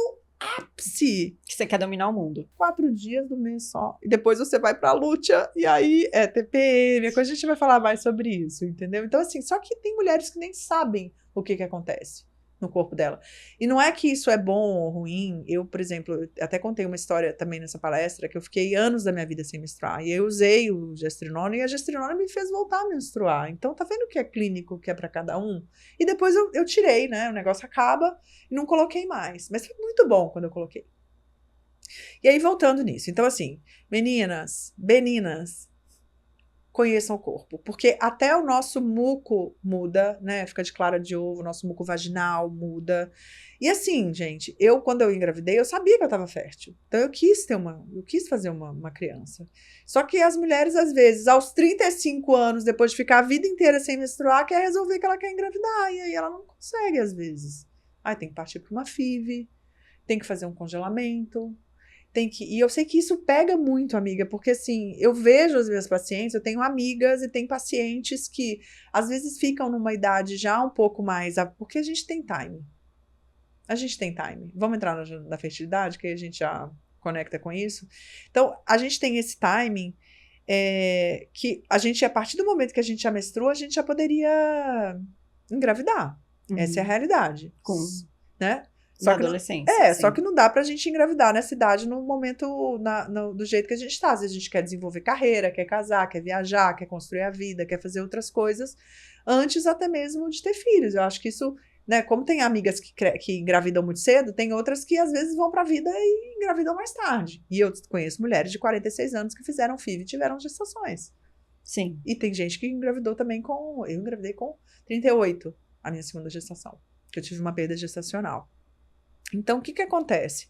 ápice. Que você quer dominar o mundo. 4 dias do mês só. E depois você vai pra luta, e aí é TPM, a gente vai falar mais sobre isso, entendeu? Então, assim, só que tem mulheres que nem sabem o que acontece. no corpo dela. E não é que isso é bom ou ruim. Eu, por exemplo, eu até contei uma história também nessa palestra, que eu fiquei anos da minha vida sem menstruar. E eu usei o gestrinona, e a gestrinona me fez voltar a menstruar. Então, tá vendo que é clínico, que é para cada um? E depois eu tirei, né? O negócio acaba e não coloquei mais. Mas foi muito bom quando eu coloquei. E aí, voltando nisso. Então, assim, meninas, conheçam o corpo, porque até o nosso muco muda, né? Fica de clara de ovo, nosso muco vaginal muda. E assim, gente, quando eu engravidei, eu sabia que eu estava fértil. Então eu quis fazer uma criança. Só que as mulheres, às vezes, aos 35 anos, depois de ficar a vida inteira sem menstruar, quer resolver que ela quer engravidar. E aí ela não consegue, às vezes. Aí tem que partir para uma FIV, tem que fazer um congelamento. E eu sei que isso pega muito, amiga, porque assim, eu vejo as minhas pacientes, eu tenho amigas e tenho pacientes que às vezes ficam numa idade já um pouco mais, porque a gente tem time. A gente tem time. Vamos entrar na fertilidade, que aí a gente já conecta com isso. Então, a gente tem esse timing que a gente, a partir do momento que a gente já menstrua, a gente já poderia engravidar. Essa é a realidade. Né? Na adolescência. Só que não dá pra gente engravidar nessa idade no momento, do jeito que a gente tá. Às vezes a gente quer desenvolver carreira, quer casar, quer viajar, quer construir a vida, quer fazer outras coisas, antes até mesmo de ter filhos. Eu acho que isso, né, como tem amigas que engravidam muito cedo, tem outras que às vezes vão pra vida e engravidam mais tarde. E eu conheço mulheres de 46 anos que fizeram FIV e tiveram gestações. Sim. E tem gente que engravidou também eu engravidei com 38, a minha segunda gestação, que eu tive uma perda gestacional. Então, o que acontece?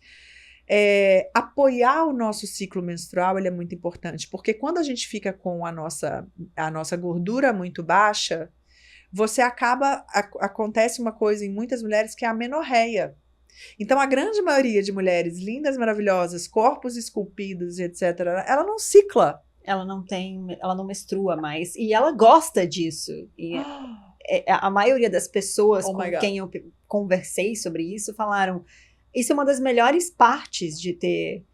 Apoiar o nosso ciclo menstrual, ele é muito importante, porque quando a gente fica com a nossa gordura muito baixa, acontece uma coisa em muitas mulheres que é a menorreia. Então, a grande maioria de mulheres lindas, maravilhosas, corpos esculpidos, etc., ela não cicla. Ela não menstrua mais, e ela gosta disso. E a maioria das pessoas com quem eu conversei sobre isso falaram: isso é uma das melhores partes de ter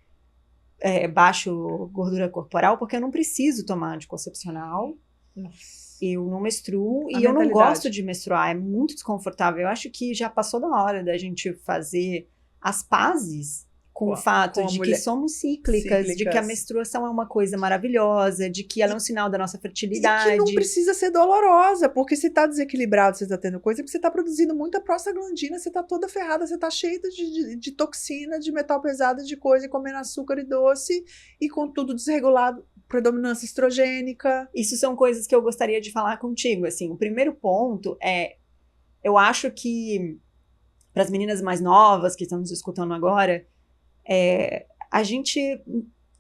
baixo gordura corporal, porque eu não preciso tomar anticoncepcional. Nossa. Eu não menstruo e eu não gosto de menstruar, é muito desconfortável. Eu acho que já passou da hora da gente fazer as pazes com o fato de que somos cíclicas, de que a menstruação é uma coisa maravilhosa, de que ela é um sinal da nossa fertilidade. E que não precisa ser dolorosa, porque se tá desequilibrado, você tá tendo coisa, porque você tá produzindo muita prostaglandina, você tá toda ferrada, você tá cheia de toxina, de metal pesado, de coisa, e comendo açúcar e doce, e com tudo desregulado, predominância estrogênica. Isso são coisas que eu gostaria de falar contigo, assim. O primeiro ponto eu acho que, para as meninas mais novas que estão nos escutando agora, a gente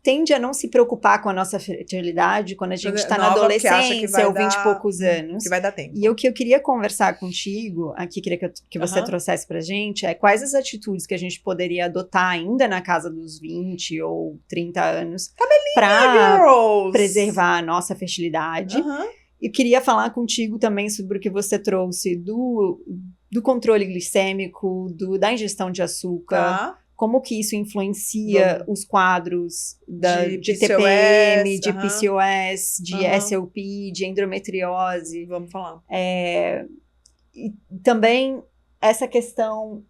tende a não se preocupar com a nossa fertilidade quando a gente está na adolescência ou 20 e poucos anos. Que vai dar tempo. E o que eu queria conversar contigo, aqui queria que você trouxesse pra gente, quais as atitudes que a gente poderia adotar ainda na casa dos 20 ou 30 anos para preservar a nossa fertilidade. E queria falar contigo também sobre o que você trouxe do controle glicêmico, da ingestão de açúcar. Como que isso influencia os quadros de TPM, de PCOS, de SLP, de endometriose. Vamos falar. E também essa questão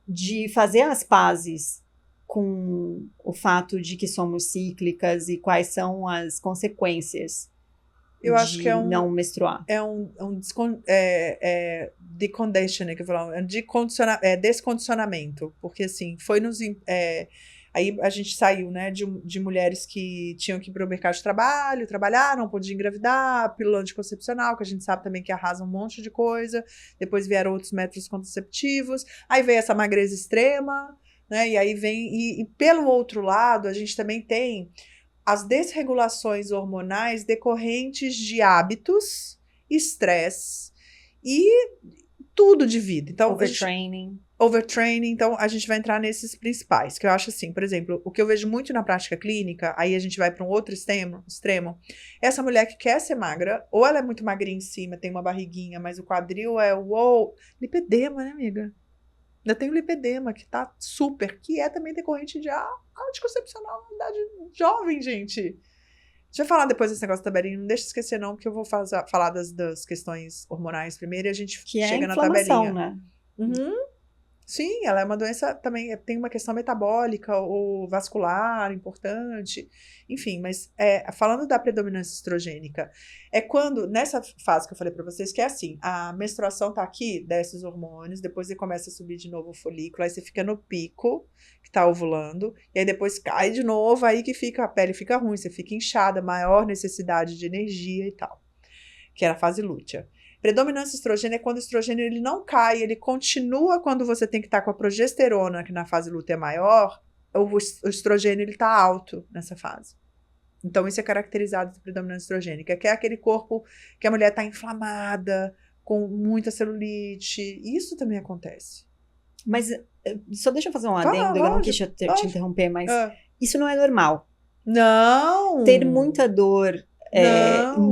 de fazer as pazes com o fato de que somos cíclicas e quais são as consequências eu acho que não menstruar. Deconditioning, que eu falo, descondicionamento, porque assim, aí a gente saiu, né, de mulheres que tinham que ir para o mercado de trabalho, trabalhar, não podiam engravidar, pílula anticoncepcional, que a gente sabe também que arrasa um monte de coisa, depois vieram outros métodos contraceptivos, aí veio essa magreza extrema, né, e aí e pelo outro lado, a gente também tem as desregulações hormonais decorrentes de hábitos, estresse e tudo de vida. Então, overtraining. Então, a gente vai entrar nesses principais, que eu acho assim, por exemplo, o que eu vejo muito na prática clínica, aí a gente vai para um outro extremo, essa mulher que quer ser magra, ou ela é muito magrinha em cima, tem uma barriguinha, mas o quadril lipedema, né, amiga? Ainda tem o lipedema, que tá super, que é também decorrente de anticoncepcional na idade jovem, gente. A gente vai falar depois desse negócio da tabelinha, não deixa de esquecer não, porque eu vou falar das questões hormonais primeiro e a gente chega na tabelinha. Né? Uhum. Sim, ela é uma doença também, tem uma questão metabólica ou vascular importante, enfim, mas falando da predominância estrogênica, é quando, nessa fase que eu falei para vocês, que é assim, a menstruação tá aqui, desce os hormônios, depois ele começa a subir de novo o folículo, aí você fica no pico, que tá ovulando, e aí depois cai de novo, aí que fica, a pele fica ruim, você fica inchada, maior necessidade de energia e tal, que era a fase lútea. Predominância estrogênica é quando o estrogênio ele não cai, ele continua quando você tem que estar com a progesterona, que na fase lútea é maior, o estrogênio ele está alto nessa fase. Então, isso é caracterizado por predominância estrogênica, que é aquele corpo que a mulher está inflamada, com muita celulite. Isso também acontece. Mas só deixa eu fazer um adendo, eu não quis te interromper, mas isso não é normal. Não! Ter muita dor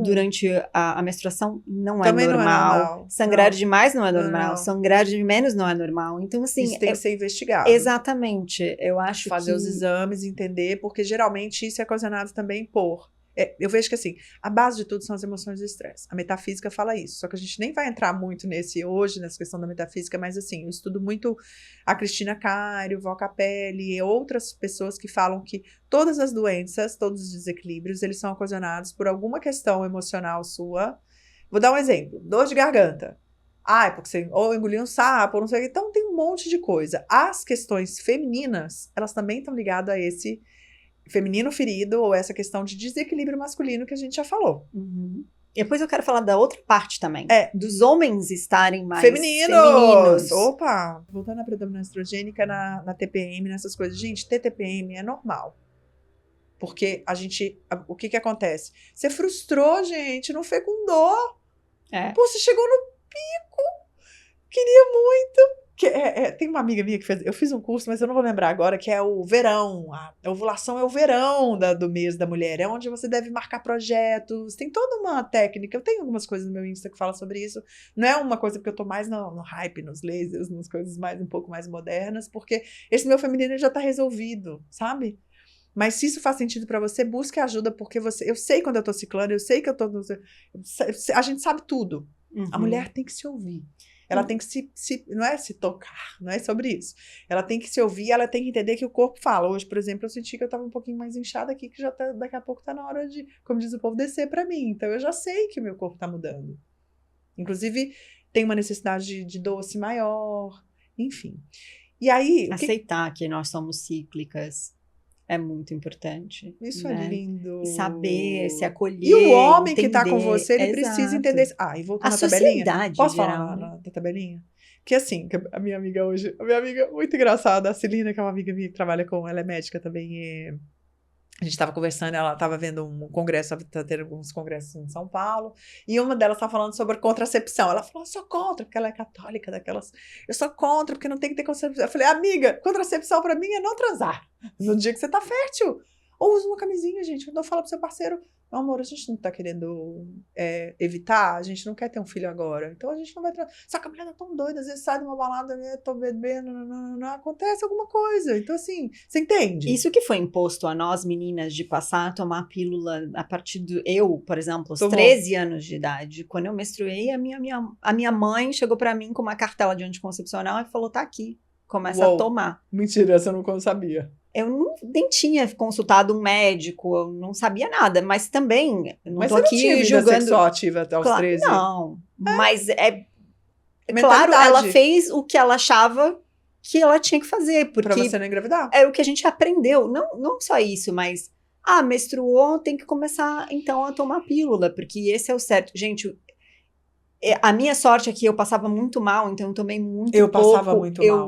durante a menstruação não é normal. Sangrar demais não é normal. Sangrar de menos não é normal. Então, assim... Isso tem que ser investigado. Exatamente. Eu acho fazer os exames, entender, porque geralmente isso é ocasionado também por... eu vejo que, assim, a base de tudo são as emoções do estresse. A metafísica fala isso, só que a gente nem vai entrar muito nessa questão da metafísica, mas, assim, eu estudo muito a Cristina Cário, Val Capelli e outras pessoas que falam que todas as doenças, todos os desequilíbrios, eles são ocasionados por alguma questão emocional sua. Vou dar um exemplo. Dor de garganta. É porque você ou engoliu um sapo, ou não sei o que. Então, tem um monte de coisa. As questões femininas, elas também estão ligadas a esse feminino ferido ou essa questão de desequilíbrio masculino que a gente já falou. Uhum. E depois eu quero falar da outra parte também. Dos homens estarem mais femininos. Opa! Voltando à predominância estrogênica na TPM, nessas coisas. Gente, ter TPM é normal. Porque o que acontece? Você frustrou, gente, não fecundou. Pô, você chegou no pico. Queria muito. Tem uma amiga minha que fez... Eu fiz um curso, mas eu não vou lembrar agora, que é o verão. A ovulação é o verão do mês da mulher. É onde você deve marcar projetos. Tem toda uma técnica. Eu tenho algumas coisas no meu Insta que falam sobre isso. Não é uma coisa porque eu tô mais no hype, nos lasers, nas coisas um pouco mais modernas, porque esse meu feminino já tá resolvido, sabe? Mas se isso faz sentido pra você, busque ajuda, porque eu sei quando eu tô ciclando, eu sei que eu tô... A gente sabe tudo. Uhum. A mulher tem que se ouvir. Ela tem que não é se tocar, não é sobre isso. Ela tem que se ouvir, ela tem que entender que o corpo fala. Hoje, por exemplo, eu senti que eu estava um pouquinho mais inchada aqui, que daqui a pouco tá na hora de, como diz o povo, descer para mim. Então, eu já sei que o meu corpo tá mudando. Inclusive, tem uma necessidade de doce maior, enfim. E aí... Aceitar que nós somos cíclicas é muito importante. Isso é lindo. E saber, se acolher, e o homem entender. Que tá com você, ele precisa entender. E voltando na tabelinha. Posso falar na tabelinha? Que assim, a minha amiga hoje, a minha amiga muito engraçada, a Celina, que é uma amiga minha que trabalha ela é médica também, a gente estava conversando, ela estava vendo um congresso, tá tendo alguns congressos em São Paulo, e uma delas estava falando sobre contracepção. Ela falou, eu sou contra, porque ela é católica, daquelas... Eu sou contra, porque não tem que ter contracepção. Eu falei, amiga, contracepção pra mim é não transar. No dia que você tá fértil. Ou usa uma camisinha, gente. Quando eu falo pro seu parceiro, meu amor, a gente não tá querendo evitar, a gente não quer ter um filho agora. Então a gente não vai transar. Só que a mulher tá tão doida, às vezes sai de uma balada, tô bebendo, não acontece alguma coisa. Então, assim, você entende? Isso que foi imposto a nós, meninas, de passar a tomar pílula a partir eu, por exemplo, aos 13 anos de idade. Quando eu menstruei, a minha mãe chegou pra mim com uma cartela de anticoncepcional e falou, tá aqui, começa a tomar. Mentira, essa eu não sabia. Eu nem tinha consultado um médico, eu não sabia nada, mas também, não tô aqui julgando... Mas você não tinha vida sexual ativa até os 13? Não, mas claro, ela fez o que ela achava que ela tinha que fazer, porque... Pra você não engravidar. É o que a gente aprendeu, não só isso, mas... menstruou, tem que começar, então, a tomar pílula, porque esse é o certo. Gente, a minha sorte é que eu passava muito mal, então eu tomei muito pouco.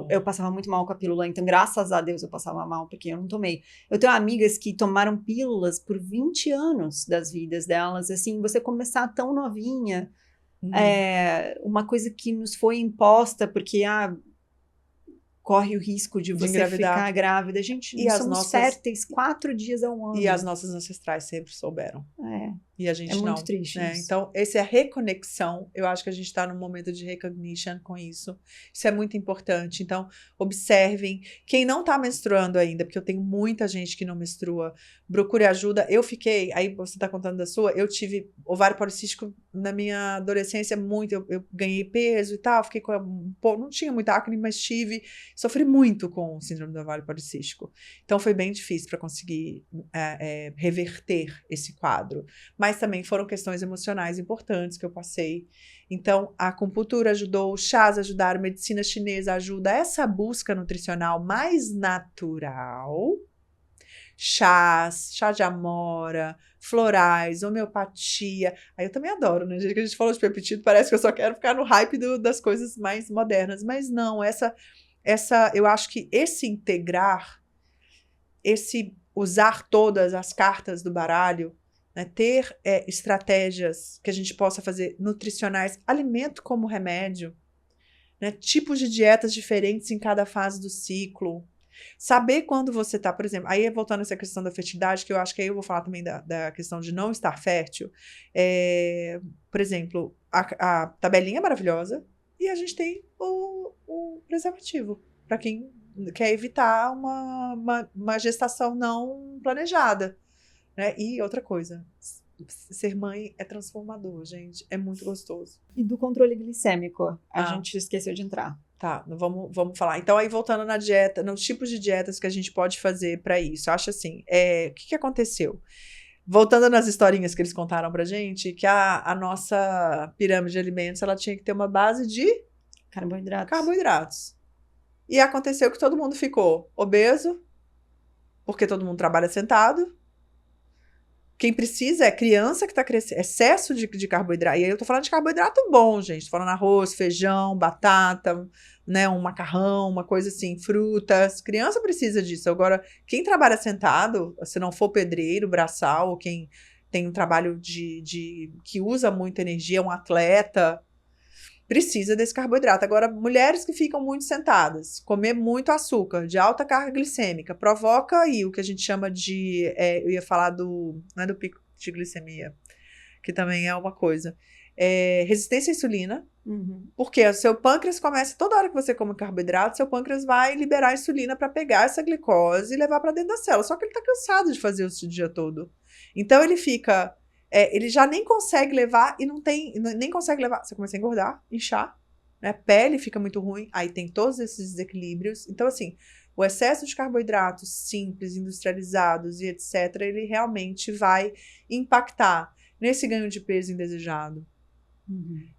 Eu passava muito mal com a pílula, então graças a Deus eu passava mal, porque eu não tomei. Eu tenho amigas que tomaram pílulas por 20 anos das vidas delas, assim, você começar tão novinha, uma coisa que nos foi imposta, porque corre o risco de você engravidar. ficar grávida. Gente, E nós as somos nossas- férteis 4 dias ao ano. E as nossas ancestrais sempre souberam. É, E a gente é muito não. triste Né? isso. Então, essa é a reconexão. Eu acho que a gente está num momento de recognition com isso. Isso é muito importante. Então, observem. Quem não está menstruando ainda, porque eu tenho muita gente que não menstrua, procure ajuda. Eu fiquei, aí você está contando da sua, eu tive ovário policístico na minha adolescência muito. Eu ganhei peso e tal, fiquei com. Não tinha muita acne, mas tive. Sofri muito com o síndrome do ovário policístico. Então, foi bem difícil para conseguir reverter esse quadro. Mas também foram questões emocionais importantes que eu passei. Então, a acupuntura ajudou, os chás ajudaram, a medicina chinesa ajuda. Essa busca nutricional mais natural, chás, chá de amora, florais, homeopatia. Aí eu também adoro, né? Que a gente falou de peptídeo, parece que eu só quero ficar no hype das coisas mais modernas. Mas não, eu acho que esse integrar, esse usar todas as cartas do baralho, né, ter estratégias que a gente possa fazer nutricionais, alimento como remédio, né, tipos de dietas diferentes em cada fase do ciclo. Saber quando você está, por exemplo, aí voltando a essa questão da fertilidade, que eu acho que aí eu vou falar também da questão de não estar fértil. Por exemplo, a tabelinha é maravilhosa e a gente tem o preservativo, para quem quer evitar uma gestação não planejada. Né? E outra coisa, ser mãe é transformador, gente. É muito gostoso. E do controle glicêmico, a gente esqueceu de entrar. Tá, vamos falar. Então, aí voltando na dieta, nos tipos de dietas que a gente pode fazer para isso. Eu acho assim, o que aconteceu? Voltando nas historinhas que eles contaram pra gente, que a nossa pirâmide de alimentos, ela tinha que ter uma base de carboidratos. E aconteceu que todo mundo ficou obeso, porque todo mundo trabalha sentado. Quem precisa é criança que está crescendo, excesso de carboidrato. E aí eu tô falando de carboidrato bom, gente. Tô falando arroz, feijão, batata, né, um macarrão, uma coisa assim, frutas. Criança precisa disso. Agora, quem trabalha sentado, se não for pedreiro, braçal, ou quem tem um trabalho que usa muita energia, um atleta, precisa desse carboidrato. Agora, mulheres que ficam muito sentadas, comer muito açúcar, de alta carga glicêmica, provoca aí o que a gente chama de, eu ia falar não é do pico de glicemia, que também é uma coisa, resistência à insulina, porque o seu pâncreas começa, toda hora que você come carboidrato, seu pâncreas vai liberar insulina para pegar essa glicose e levar para dentro da célula, só que ele está cansado de fazer isso o dia todo. Então, ele fica... ele já nem consegue levar e nem consegue levar. Você começa a engordar, inchar, né? A pele fica muito ruim, aí tem todos esses desequilíbrios. Então, assim, o excesso de carboidratos simples, industrializados e etc., ele realmente vai impactar nesse ganho de peso indesejado,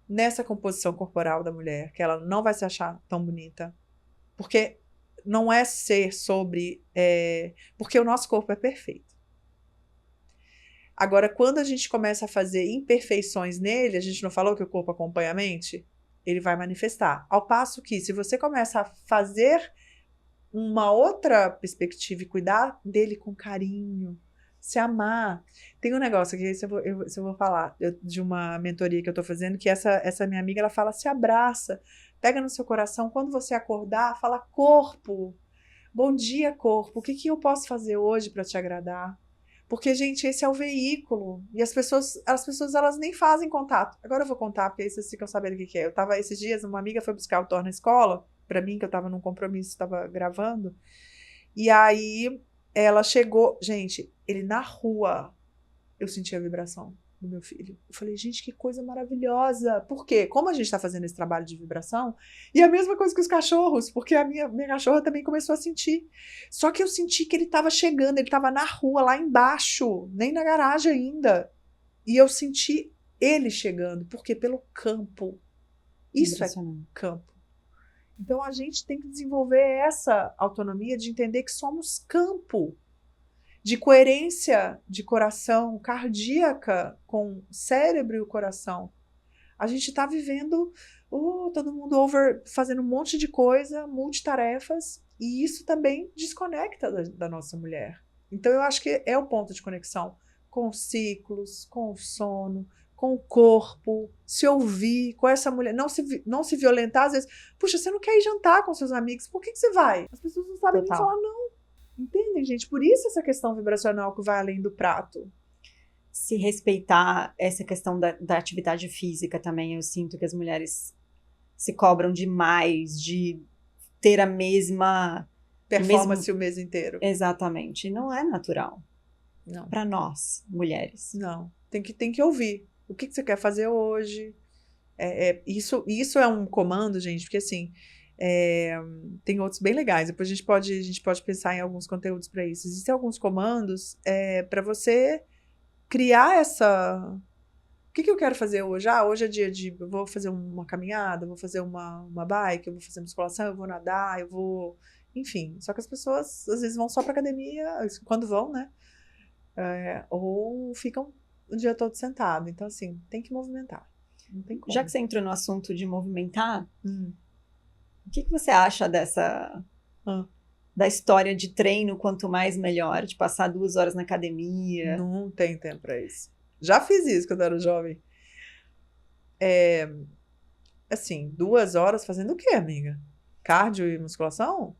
nessa composição corporal da mulher, que ela não vai se achar tão bonita. Porque não é ser sobre... porque o nosso corpo é perfeito. Agora, quando a gente começa a fazer imperfeições nele, a gente não falou que o corpo acompanha a mente? Ele vai manifestar. Ao passo que, se você começa a fazer uma outra perspectiva e cuidar dele com carinho, se amar. Tem um negócio aqui, isso eu vou falar de uma mentoria que eu tô fazendo, que essa minha amiga, ela fala, se abraça, pega no seu coração, quando você acordar, fala, corpo, bom dia, corpo, o que eu posso fazer hoje para te agradar? Porque, gente, esse é o veículo. E as pessoas, elas nem fazem contato. Agora eu vou contar, porque aí vocês ficam sabendo o que é. Eu tava, esses dias, uma amiga foi buscar o Thor na escola, pra mim, que eu tava num compromisso, tava gravando. E aí, ela chegou... Gente, ele na rua, eu senti a vibração do meu filho. Eu falei, gente, que coisa maravilhosa. Por quê? Como a gente tá fazendo esse trabalho de vibração, e a mesma coisa que os cachorros, porque a minha cachorra também começou a sentir. Só que eu senti que ele tava chegando, ele tava na rua, lá embaixo, nem na garagem ainda. E eu senti ele chegando. Por quê? Pelo campo. Isso é campo. Então a gente tem que desenvolver essa autonomia de entender que somos campo. De coerência de coração, cardíaca com o cérebro e o coração. A gente está vivendo, todo mundo fazendo um monte de coisa, multitarefas, e isso também desconecta da nossa mulher. Então, eu acho que é o ponto de conexão com os ciclos, com o sono, com o corpo, se ouvir com essa mulher, não se violentar, às vezes, puxa, você não quer ir jantar com seus amigos, por que você vai? As pessoas não sabem nem falar não. Entendem, gente? Por isso essa questão vibracional que vai além do prato. Se respeitar essa questão da atividade física também, eu sinto que as mulheres se cobram demais de ter a mesma performance o mês inteiro. Exatamente. Não é natural. Não. Para nós, mulheres. Não. Tem que ouvir. O que você quer fazer hoje? Isso é um comando, gente, porque assim, tem outros bem legais. Depois a gente pode pensar em alguns conteúdos para isso. Existem alguns comandos para você criar essa... O que eu quero fazer hoje? Hoje é dia de... Eu vou fazer uma caminhada, eu vou fazer uma bike, eu vou fazer musculação, eu vou nadar, eu vou... Enfim, só que as pessoas às vezes vão só pra academia, quando vão, né? Ou ficam o dia todo sentado. Então, assim, tem que movimentar. Não tem como. Já que você entrou no assunto de movimentar, o que você acha da história de treino, quanto mais melhor, de passar 2 horas na academia? Não tem tempo pra isso. Já fiz isso quando eu era jovem. Assim, 2 horas fazendo o quê, amiga? Cardio e musculação?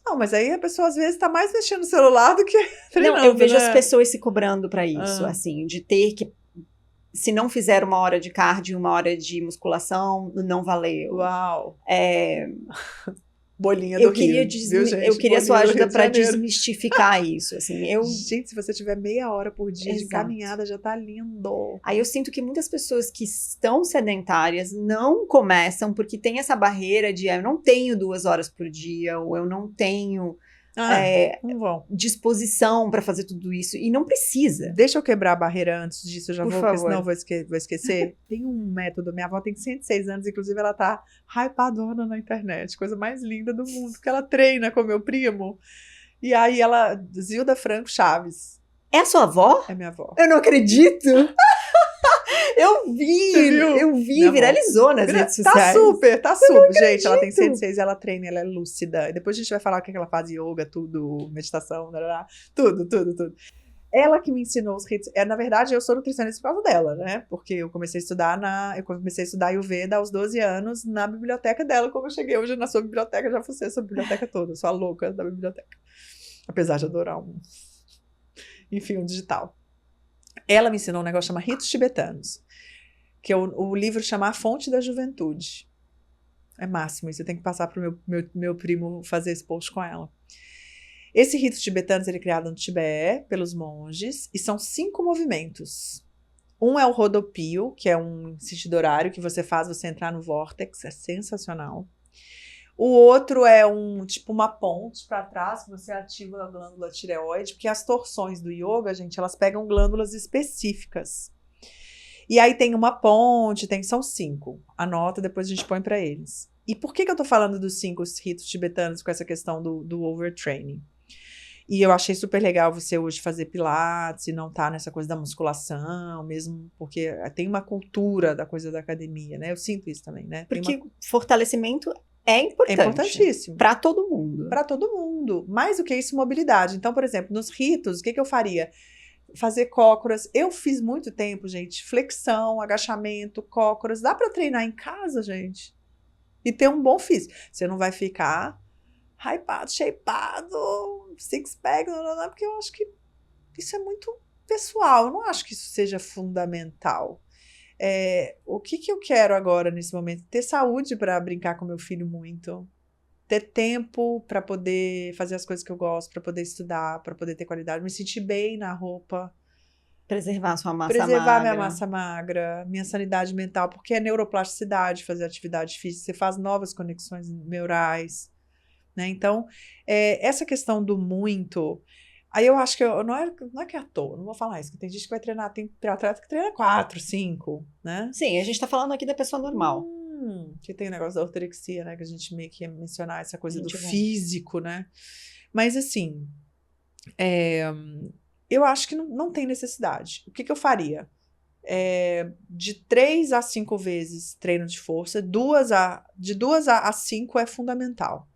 Não, mas aí a pessoa às vezes tá mais mexendo no celular do que treinando. Não, eu vejo né? as pessoas se cobrando pra isso, assim, de ter que... Se não fizer 1 hora de cardio, 1 hora de musculação, não valeu. Uau! Bolinha do eu Rio, queria viu, gente? Eu queria sua ajuda para Janeiro. desmistificar isso, assim. Gente, se você tiver meia hora por dia de Exato. caminhada, já tá lindo. Aí eu sinto que muitas pessoas que estão sedentárias não começam porque tem essa barreira de eu não tenho 2 horas por dia, ou eu não tenho não vão. disposição para fazer tudo isso. E não precisa. Deixa eu quebrar a barreira antes disso, eu já Por vou, favor. porque senão eu vou esquecer. Tem um método, minha avó tem 106 anos, inclusive ela tá hypadona na internet, coisa mais linda do mundo, porque ela treina com meu primo. E aí ela, Zilda Franco Chaves. É a sua avó? É minha avó. Eu não acredito! Eu vi, viralizou nas redes sociais. Tá super. Gente, ela tem 106, ela treina, ela é lúcida. E depois a gente vai falar o que ela faz, yoga, tudo, meditação, tudo. Ela que me ensinou os ritos. Na verdade, eu sou nutricionista por causa dela, né? Porque eu comecei a estudar Ayurveda aos 12 anos na biblioteca dela, como eu cheguei hoje na sua biblioteca, já fucei a sua biblioteca toda, sou a louca da biblioteca. Apesar de adorar um digital. Ela me ensinou um negócio chamado Ritos Tibetanos, que o livro chama A Fonte da Juventude. É máximo, isso eu tenho que passar para o meu primo fazer esse post com ela. Esse Ritos Tibetanos ele é criado no Tibete, pelos monges, e são 5 movimentos. Um é o rodopio, que é um sentido horário que você faz você entrar no vórtex, é sensacional. O outro é tipo uma ponte para trás, que você ativa a glândula tireoide, porque as torções do yoga, gente, elas pegam glândulas específicas. E aí tem uma ponte, são 5. Anota, depois a gente põe para eles. E por que eu tô falando dos 5 ritos tibetanos com essa questão do overtraining? E eu achei super legal você hoje fazer pilates e não tá nessa coisa da musculação, mesmo porque tem uma cultura da coisa da academia, né? Eu sinto isso também, né? Porque fortalecimento é importante. É importantíssimo. Para todo mundo. Para todo mundo. Mais do que isso, mobilidade. Então, por exemplo, nos ritos, o que eu faria? Fazer cócoras. Eu fiz muito tempo, gente. Flexão, agachamento, cócoras. Dá para treinar em casa, gente. E ter um bom físico. Você não vai ficar hypado, shapeado, six-pack, porque eu acho que isso é muito pessoal. Eu não acho que isso seja fundamental. O que eu quero agora nesse momento? Ter saúde para brincar com meu filho muito. Ter tempo para poder fazer as coisas que eu gosto, para poder estudar, para poder ter qualidade, me sentir bem na roupa. Preservar sua massa magra. Preservar minha massa magra, minha sanidade mental, porque é neuroplasticidade fazer atividade física, você faz novas conexões neurais, né? Então, essa questão do muito... Aí eu acho que não é que é à toa, não vou falar isso, que tem gente que vai treinar, tem atleta que treina 4, 5, né? Sim, a gente tá falando aqui da pessoa normal. Que tem o negócio da ortorexia, né? Que a gente meio que ia mencionar essa coisa do físico, né? Mas assim, eu acho que não tem necessidade. O que eu faria? De 3 a 5 vezes treino de força, de 2 a 5 é fundamental.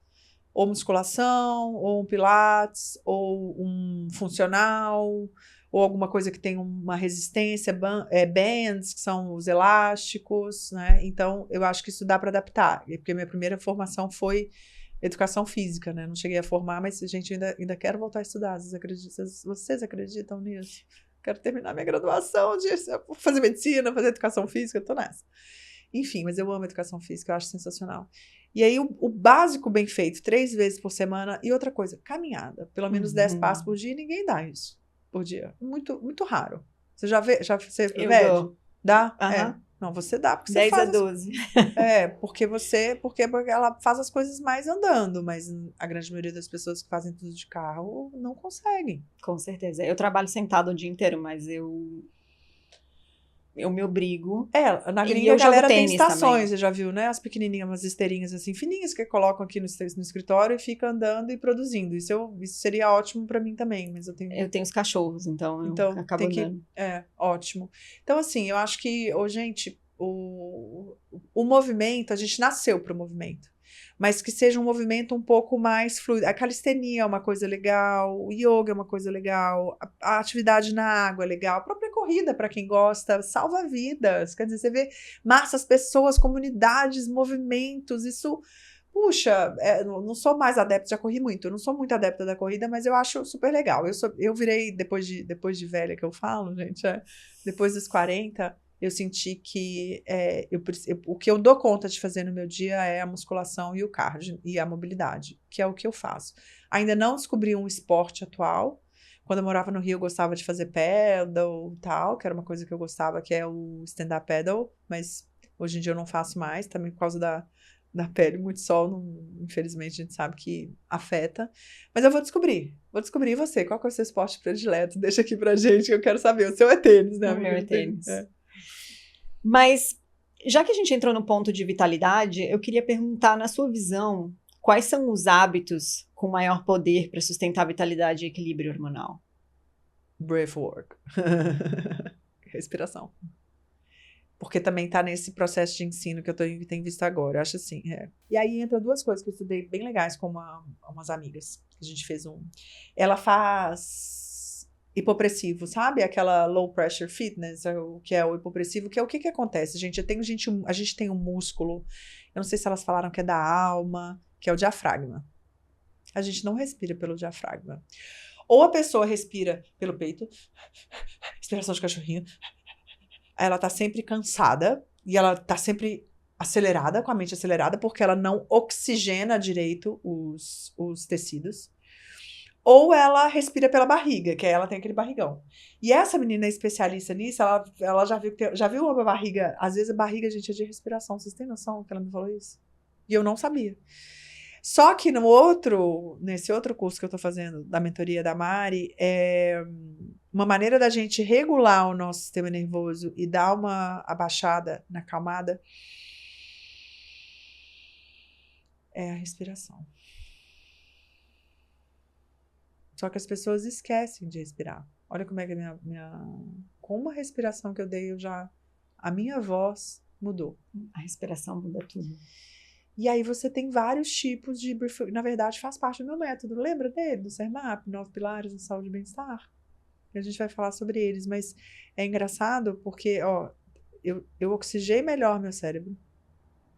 Ou musculação, ou um pilates, ou um funcional, ou alguma coisa que tem uma resistência, bands, que são os elásticos, né? Então, eu acho que isso dá para adaptar, porque minha primeira formação foi educação física, né? Não cheguei a formar, mas, gente, ainda quero voltar a estudar. Vocês acreditam nisso? Quero terminar minha graduação, fazer medicina, fazer educação física, eu tô nessa. Enfim, mas eu amo educação física, eu acho sensacional. E aí, o básico bem feito, 3 vezes por semana. E outra coisa, caminhada. Pelo menos 10 passos por dia, e ninguém dá isso por dia. Muito, muito raro. Você já vê? Você mede? Dou. Dá? Uhum. Não, você dá, porque 10 você faz a 12. porque ela faz as coisas mais andando, mas a grande maioria das pessoas que fazem tudo de carro não conseguem. Com certeza. Eu trabalho sentado o dia inteiro, mas eu me obrigo. Na E gringa eu a galera jogo tem tênis estações, também. você já viu, né? As pequenininhas, umas esteirinhas assim, fininhas que colocam aqui no escritório e fica andando e produzindo. Isso seria ótimo para mim também, mas eu tenho os cachorros, então eu acabo tem que andando. ótimo. Então assim, eu acho que, gente, o movimento, a gente nasceu para o movimento, mas que seja um movimento um pouco mais fluido. A calistenia é uma coisa legal, o yoga é uma coisa legal, a atividade na água é legal, a própria corrida, para quem gosta, salva vidas. Quer dizer, você vê massas, pessoas, comunidades, movimentos, isso. Puxa, não sou mais adepta, já corri muito, eu não sou muito adepta da corrida, mas eu acho super legal. Eu virei, depois de velha que eu falo, gente, depois dos 40, eu senti que o que eu dou conta de fazer no meu dia é a musculação e o cardio e a mobilidade, que é o que eu faço. Ainda não descobri um esporte atual. Quando eu morava no Rio, eu gostava de fazer paddle e tal, que era uma coisa que eu gostava, que é o stand-up paddle, mas hoje em dia eu não faço mais, também por causa da pele, muito sol, infelizmente a gente sabe que afeta. Mas eu vou descobrir você, qual que é o seu esporte predileto? Deixa aqui pra gente, que eu quero saber. O seu é tênis, né, O amiga? meu é tênis. Mas, já que a gente entrou no ponto de vitalidade, eu queria perguntar, na sua visão, quais são os hábitos com maior poder para sustentar a vitalidade e equilíbrio hormonal? Breathwork. Respiração. Porque também está nesse processo de ensino que eu tenho visto agora. Eu acho assim. E aí entra 2 coisas que eu estudei bem legais com umas amigas. A gente fez Ela faz hipopressivo, sabe? Aquela low pressure fitness, o que é o hipopressivo, que é o que acontece, gente. A gente tem um músculo, eu não sei se elas falaram que é da alma, que é o diafragma. A gente não respira pelo diafragma. Ou a pessoa respira pelo peito, respiração de cachorrinho, ela tá sempre cansada e ela tá sempre acelerada, com a mente acelerada, porque ela não oxigena direito os tecidos. Ou ela respira pela barriga, que aí ela tem aquele barrigão. E essa menina é especialista nisso, ela já viu uma barriga, às vezes a barriga, gente, é de respiração. Vocês têm noção que ela me falou isso? E eu não sabia. Só que nesse outro curso que eu tô fazendo, da mentoria da Mari, uma maneira da gente regular o nosso sistema nervoso e dar uma abaixada na acalmada é a respiração. Só que as pessoas esquecem de respirar. Olha como é que com uma respiração que eu dei, a minha voz mudou. A respiração muda tudo. E aí você tem vários tipos de breathwork. Na verdade, faz parte do meu método. Lembra dele, do CERMAP, 9 Pilares da Saúde e Bem-Estar? E a gente vai falar sobre eles. Mas é engraçado porque, eu oxigenei melhor meu cérebro.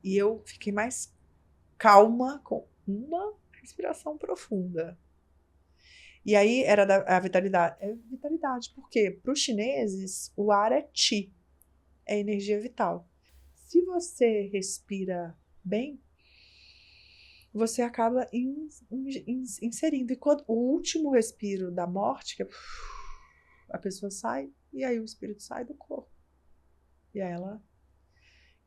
E eu fiquei mais calma com uma respiração profunda. E aí era a vitalidade. É vitalidade, por quê? Para os chineses, o ar é Qi, é energia vital. Se você respira bem, você acaba inserindo. E quando o último respiro da morte, que a pessoa sai, e aí o espírito sai do corpo. E aí ela...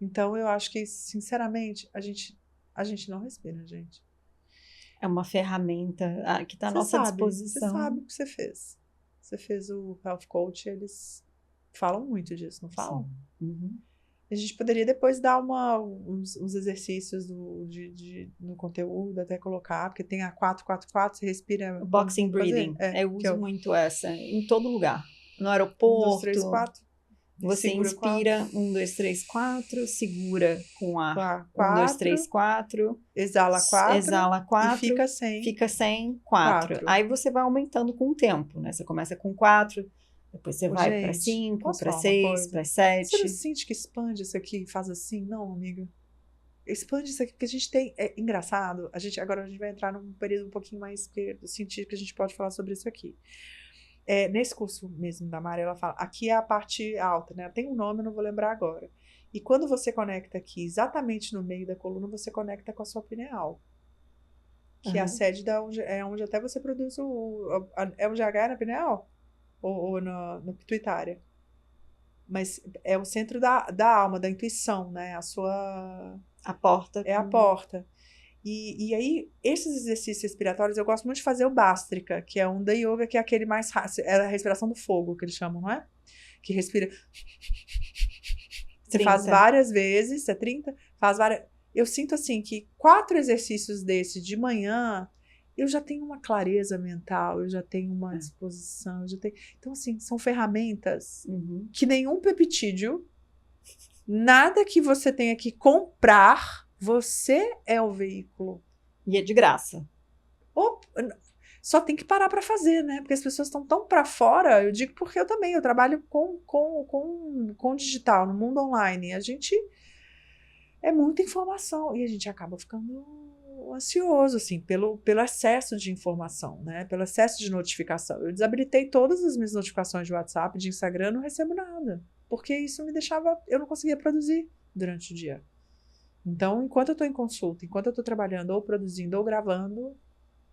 Então, eu acho que, sinceramente, a gente não respira, gente. É uma ferramenta que está à nossa disposição. Você sabe o que você fez. Você fez o Health Coach, eles falam muito disso, não falam? Sim. Uhum. A gente poderia depois dar uns exercícios no conteúdo, até colocar, porque tem a 4-4-4, você respira... O boxing breathing. Eu uso muito essa, em todo lugar. No aeroporto. 1, 2, 3, 4. Você inspira, 1, 2, 3, 4, segura com ar. 1, 2, 3, 4. Exala 4. Exala 4. E fica sem. Fica sem 4. Aí você vai aumentando com o tempo, né? Você começa com 4, Depois você Ô, vai para gente, 5, posso para falar uma 6, coisa? para Você não 7. sente que expande isso aqui e faz assim? Não, amiga. Expande isso aqui, porque a gente tem. É engraçado. Agora a gente vai entrar num período um pouquinho mais científico que a gente pode falar sobre isso aqui. Nesse curso mesmo da Mari, ela fala, aqui é a parte alta, né? Tem um nome, eu não vou lembrar agora. E quando você conecta aqui, exatamente no meio da coluna, você conecta com a sua pineal, que é a sede onde até você produz é o GH na pineal? Ou no pituitária? Mas é o centro da alma, da intuição, né? A porta. É a porta. E aí, esses exercícios respiratórios, eu gosto muito de fazer o Bhastrika, que é um da yoga, que é aquele mais é a respiração do fogo, que eles chamam, não é? Que respira. Você 30. faz várias vezes, é 30? Faz várias. Eu sinto assim que 4 exercícios desses de manhã, eu já tenho uma clareza mental, eu já tenho uma disposição, eu já tenho. Então, assim, são ferramentas que nenhum peptídeo, nada que você tenha que comprar. Você é o veículo. E é de graça. Só tem que parar para fazer, né? Porque as pessoas estão tão para fora. Eu digo porque eu também. Eu trabalho com digital, no mundo online. A gente é muita informação. E a gente acaba ficando ansioso, assim, pelo excesso de informação, né? Pelo excesso de notificação. Eu desabilitei todas as minhas notificações de WhatsApp, de Instagram, não recebo nada. Porque isso me deixava... Eu não conseguia produzir durante o dia. Então, enquanto eu estou em consulta, enquanto eu estou trabalhando, ou produzindo, ou gravando,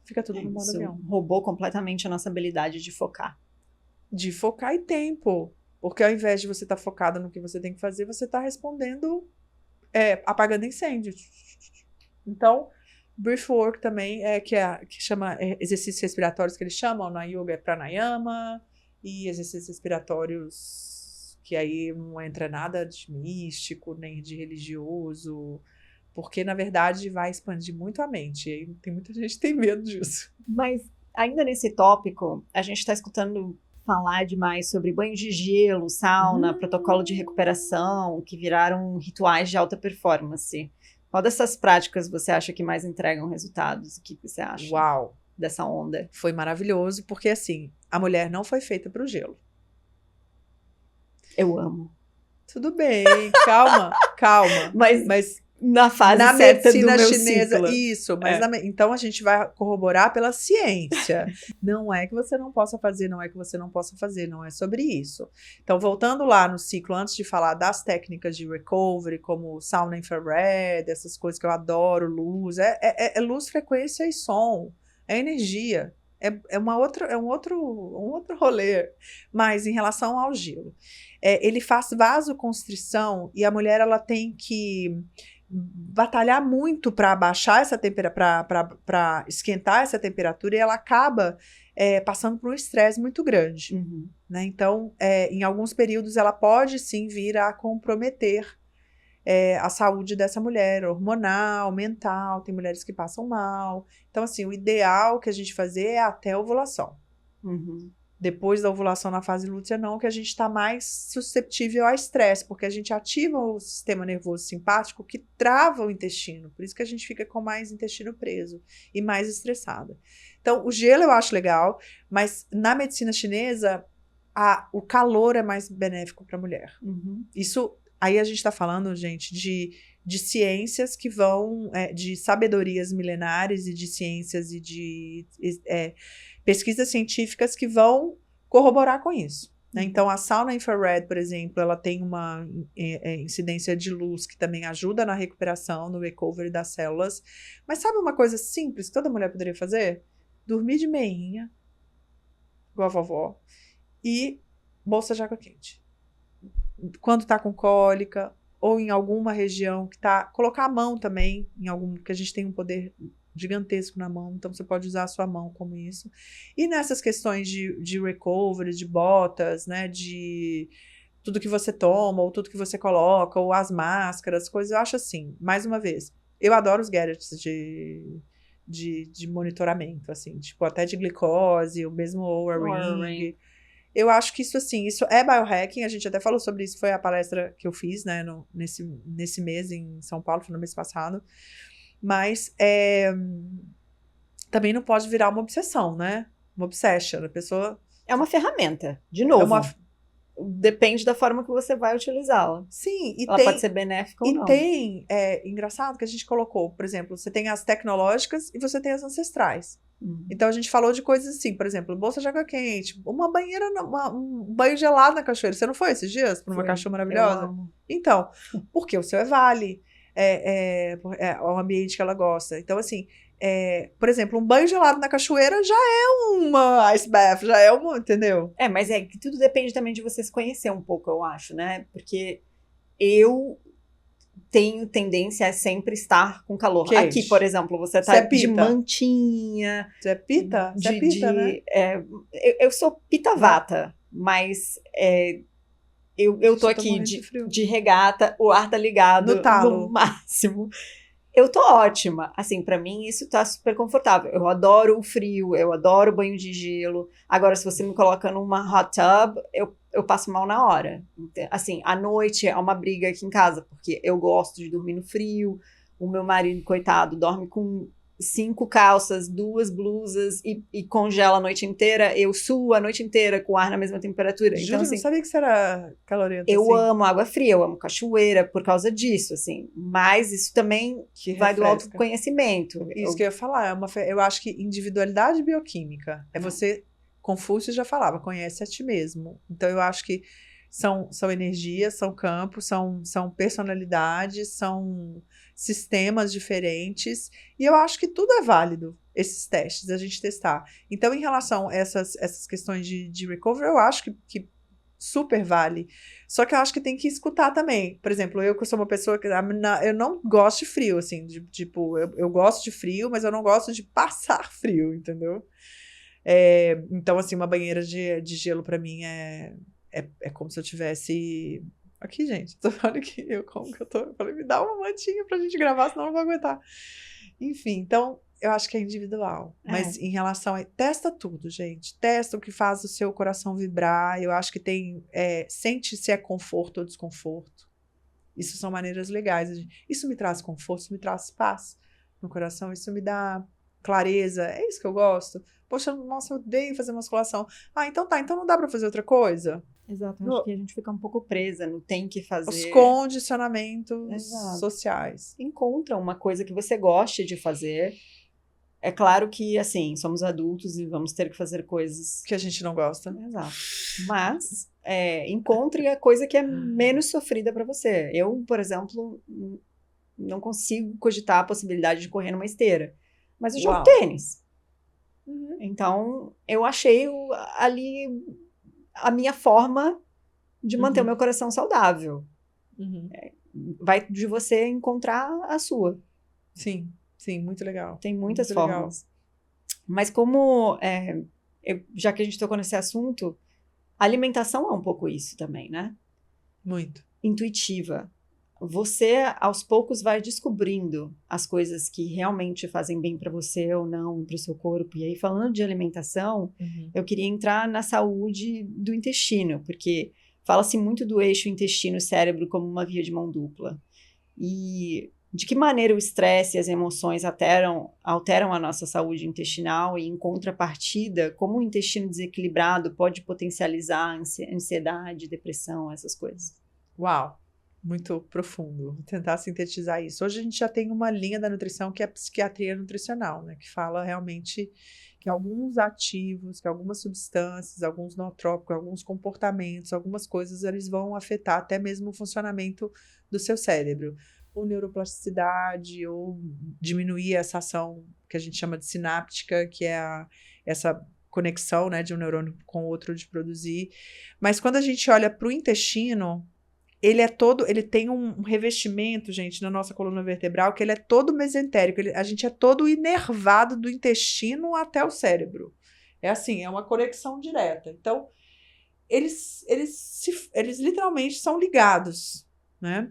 fica tudo no modo avião. Roubou completamente a nossa habilidade de focar. De focar e tempo. Porque ao invés de você estar focado no que você tem que fazer, você está respondendo, apagando incêndio. Então, breathwork também, que chama exercícios respiratórios, que eles chamam na yoga, é pranayama, e exercícios respiratórios que aí não entra nada de místico, nem de religioso, porque, na verdade, vai expandir muito a mente. E aí tem muita gente que tem medo disso. Mas, ainda nesse tópico, a gente está escutando falar demais sobre banho de gelo, sauna, protocolo de recuperação, que viraram rituais de alta performance. Qual dessas práticas você acha que mais entregam resultados? O que você acha dessa onda? Foi maravilhoso, porque, assim, a mulher não foi feita para o gelo. Eu amo. Tudo bem, calma. Mas na fase na certa medicina do meu chinesa, ciclo. isso. Mas então a gente vai corroborar pela ciência. Não é que você não possa fazer, não é que você não possa fazer, não é sobre isso. Então, voltando lá no ciclo, antes de falar das técnicas de recovery, como sauna infrared, essas coisas que eu adoro, luz, é luz, frequência e som, é energia. É um outro rolê. Mas em relação ao gelo, ele faz vasoconstrição e a mulher ela tem que batalhar muito para abaixar essa temperatura, para esquentar essa temperatura, e ela acaba passando por um estresse muito grande. Né? Então, em alguns períodos, ela pode sim vir a comprometer a saúde dessa mulher, hormonal, mental, tem mulheres que passam mal. Então, assim, o ideal que a gente fazer é até a ovulação. Depois da ovulação na fase lútea, não, que a gente está mais susceptível a estresse, porque a gente ativa o sistema nervoso simpático que trava o intestino, por isso que a gente fica com mais intestino preso e mais estressada. Então, o gelo eu acho legal, mas na medicina chinesa, o calor é mais benéfico para a mulher. Isso, aí a gente está falando, gente, de ciências que vão, de sabedorias milenares e de ciências e de pesquisas científicas que vão corroborar com isso. Né? Então, a sauna infrared, por exemplo, ela tem uma incidência de luz que também ajuda na recuperação, no recovery das células. Mas sabe uma coisa simples que toda mulher poderia fazer? Dormir de meinha, igual a vovó, e bolsa de água quente. Quando tá com cólica, ou em alguma região que tá... Colocar a mão também, porque a gente tem um poder gigantesco na mão, então você pode usar a sua mão como isso. E nessas questões de recovery, de botas, né, de tudo que você toma, ou tudo que você coloca, ou as máscaras, coisas, eu acho assim, mais uma vez, eu adoro os gadgets de monitoramento, assim, tipo, até de glicose, o mesmo Oura Ring. Eu acho que isso, assim, isso é biohacking, a gente até falou sobre isso, foi a palestra que eu fiz, né, nesse mês em São Paulo, foi no mês passado. Mas também não pode virar uma obsessão, né? Uma obsession. A pessoa... É uma ferramenta, de É novo. uma... Depende da forma que você vai utilizá-la. Sim, e Ela tem... pode ser benéfica ou E não. tem, engraçado que a gente colocou, por exemplo, você tem as tecnológicas e você tem as ancestrais. Então a gente falou de coisas assim, por exemplo, bolsa de água quente, uma banheira, um banho gelado na cachoeira. Você não foi esses dias para uma cachoeira maravilhosa? Eu amo. Então, porque o seu é vale, é o ambiente que ela gosta. Então, assim, por exemplo, um banho gelado na cachoeira já é uma ice bath, já é uma, entendeu? Mas é que tudo depende também de você se conhecer um pouco, eu acho, né? Porque eu tenho tendência a sempre estar com calor. Quente. Aqui, por exemplo, você tá Você é de pita? mantinha. Você é pita? Você é pita, né? Eu sou pitavata, mas eu tô Já aqui morrendo de frio. de regata, o ar tá ligado No talo. máximo. Eu tô ótima. Assim, pra mim isso tá super confortável. Eu adoro o frio, eu adoro banho de gelo. Agora, se você me coloca numa hot tub, eu passo mal na hora. Assim, à noite é uma briga aqui em casa, porque eu gosto de dormir no frio. O meu marido, coitado, dorme com 5 calças, 2 blusas e congela a noite inteira. Eu suo a noite inteira com o ar na mesma temperatura. Juro, Então, não assim, sabia que você era calorenta eu assim. amo água fria, eu amo cachoeira por causa disso, assim. Mas isso também Que vai do refresca. autoconhecimento. Isso que eu ia falar, eu acho que individualidade bioquímica é você, Confúcio já falava, conhece a ti mesmo. Então eu acho que são energias, são campos, são personalidades, são sistemas diferentes, e eu acho que tudo é válido, esses testes, a gente testar. Então, em relação a essas questões de recovery, eu acho que super vale. Só que eu acho que tem que escutar também. Por exemplo, eu que sou uma pessoa que eu não gosto de frio, assim, tipo, eu gosto de frio, mas eu não gosto de passar frio, entendeu? Então, assim, uma banheira de gelo pra mim é como se eu tivesse... Aqui, gente, olha aqui, como que eu tô... Eu falei, me dá uma mantinha pra gente gravar, senão eu não vou aguentar. Enfim, então, eu acho que é individual. Mas em relação a... Testa tudo, gente. Testa o que faz o seu coração vibrar. Eu acho que tem... sente se é conforto ou desconforto. Isso são maneiras legais. Isso me traz conforto, isso me traz paz no coração, isso me dá clareza. É isso que eu gosto. Poxa, nossa, eu odeio fazer musculação. Então tá, então não dá pra fazer outra coisa? Exato, acho que a gente fica um pouco presa no tem que fazer. Os condicionamentos Exato. sociais. Encontra uma coisa que você goste de fazer. É claro que, assim, somos adultos e vamos ter que fazer coisas que a gente não gosta. Exato. Mas encontre a coisa que é menos sofrida para você. Eu, por exemplo, não consigo cogitar a possibilidade de correr numa esteira. Mas eu jogo tênis. Uhum. Então, eu achei ali a minha forma de manter o meu coração saudável. Vai de você encontrar a sua. Sim, sim, muito legal. Tem muitas muito formas. Legal. Mas como, já que a gente tocou nesse assunto, a alimentação é um pouco isso também, né? Muito. Intuitiva. Você, aos poucos, vai descobrindo as coisas que realmente fazem bem para você ou não, para o seu corpo. E aí, falando de alimentação, eu queria entrar na saúde do intestino, porque fala-se muito do eixo intestino-cérebro como uma via de mão dupla. E de que maneira o estresse e as emoções alteram a nossa saúde intestinal e, em contrapartida, como o intestino desequilibrado pode potencializar ansiedade, depressão, essas coisas. Uau! Muito profundo. Vou tentar sintetizar isso. Hoje a gente já tem uma linha da nutrição que é a psiquiatria nutricional, né? Que fala realmente que alguns ativos, que algumas substâncias, alguns nootrópicos, alguns comportamentos, algumas coisas, eles vão afetar até mesmo o funcionamento do seu cérebro. Ou neuroplasticidade, ou diminuir essa ação que a gente chama de sináptica, que é essa conexão, né, de um neurônio com o outro de produzir. Mas quando a gente olha para o intestino, ele tem um revestimento, gente, na nossa coluna vertebral, que ele é todo mesentérico. A gente é todo inervado do intestino até o cérebro. É assim, é uma conexão direta. Então, eles literalmente são ligados, né?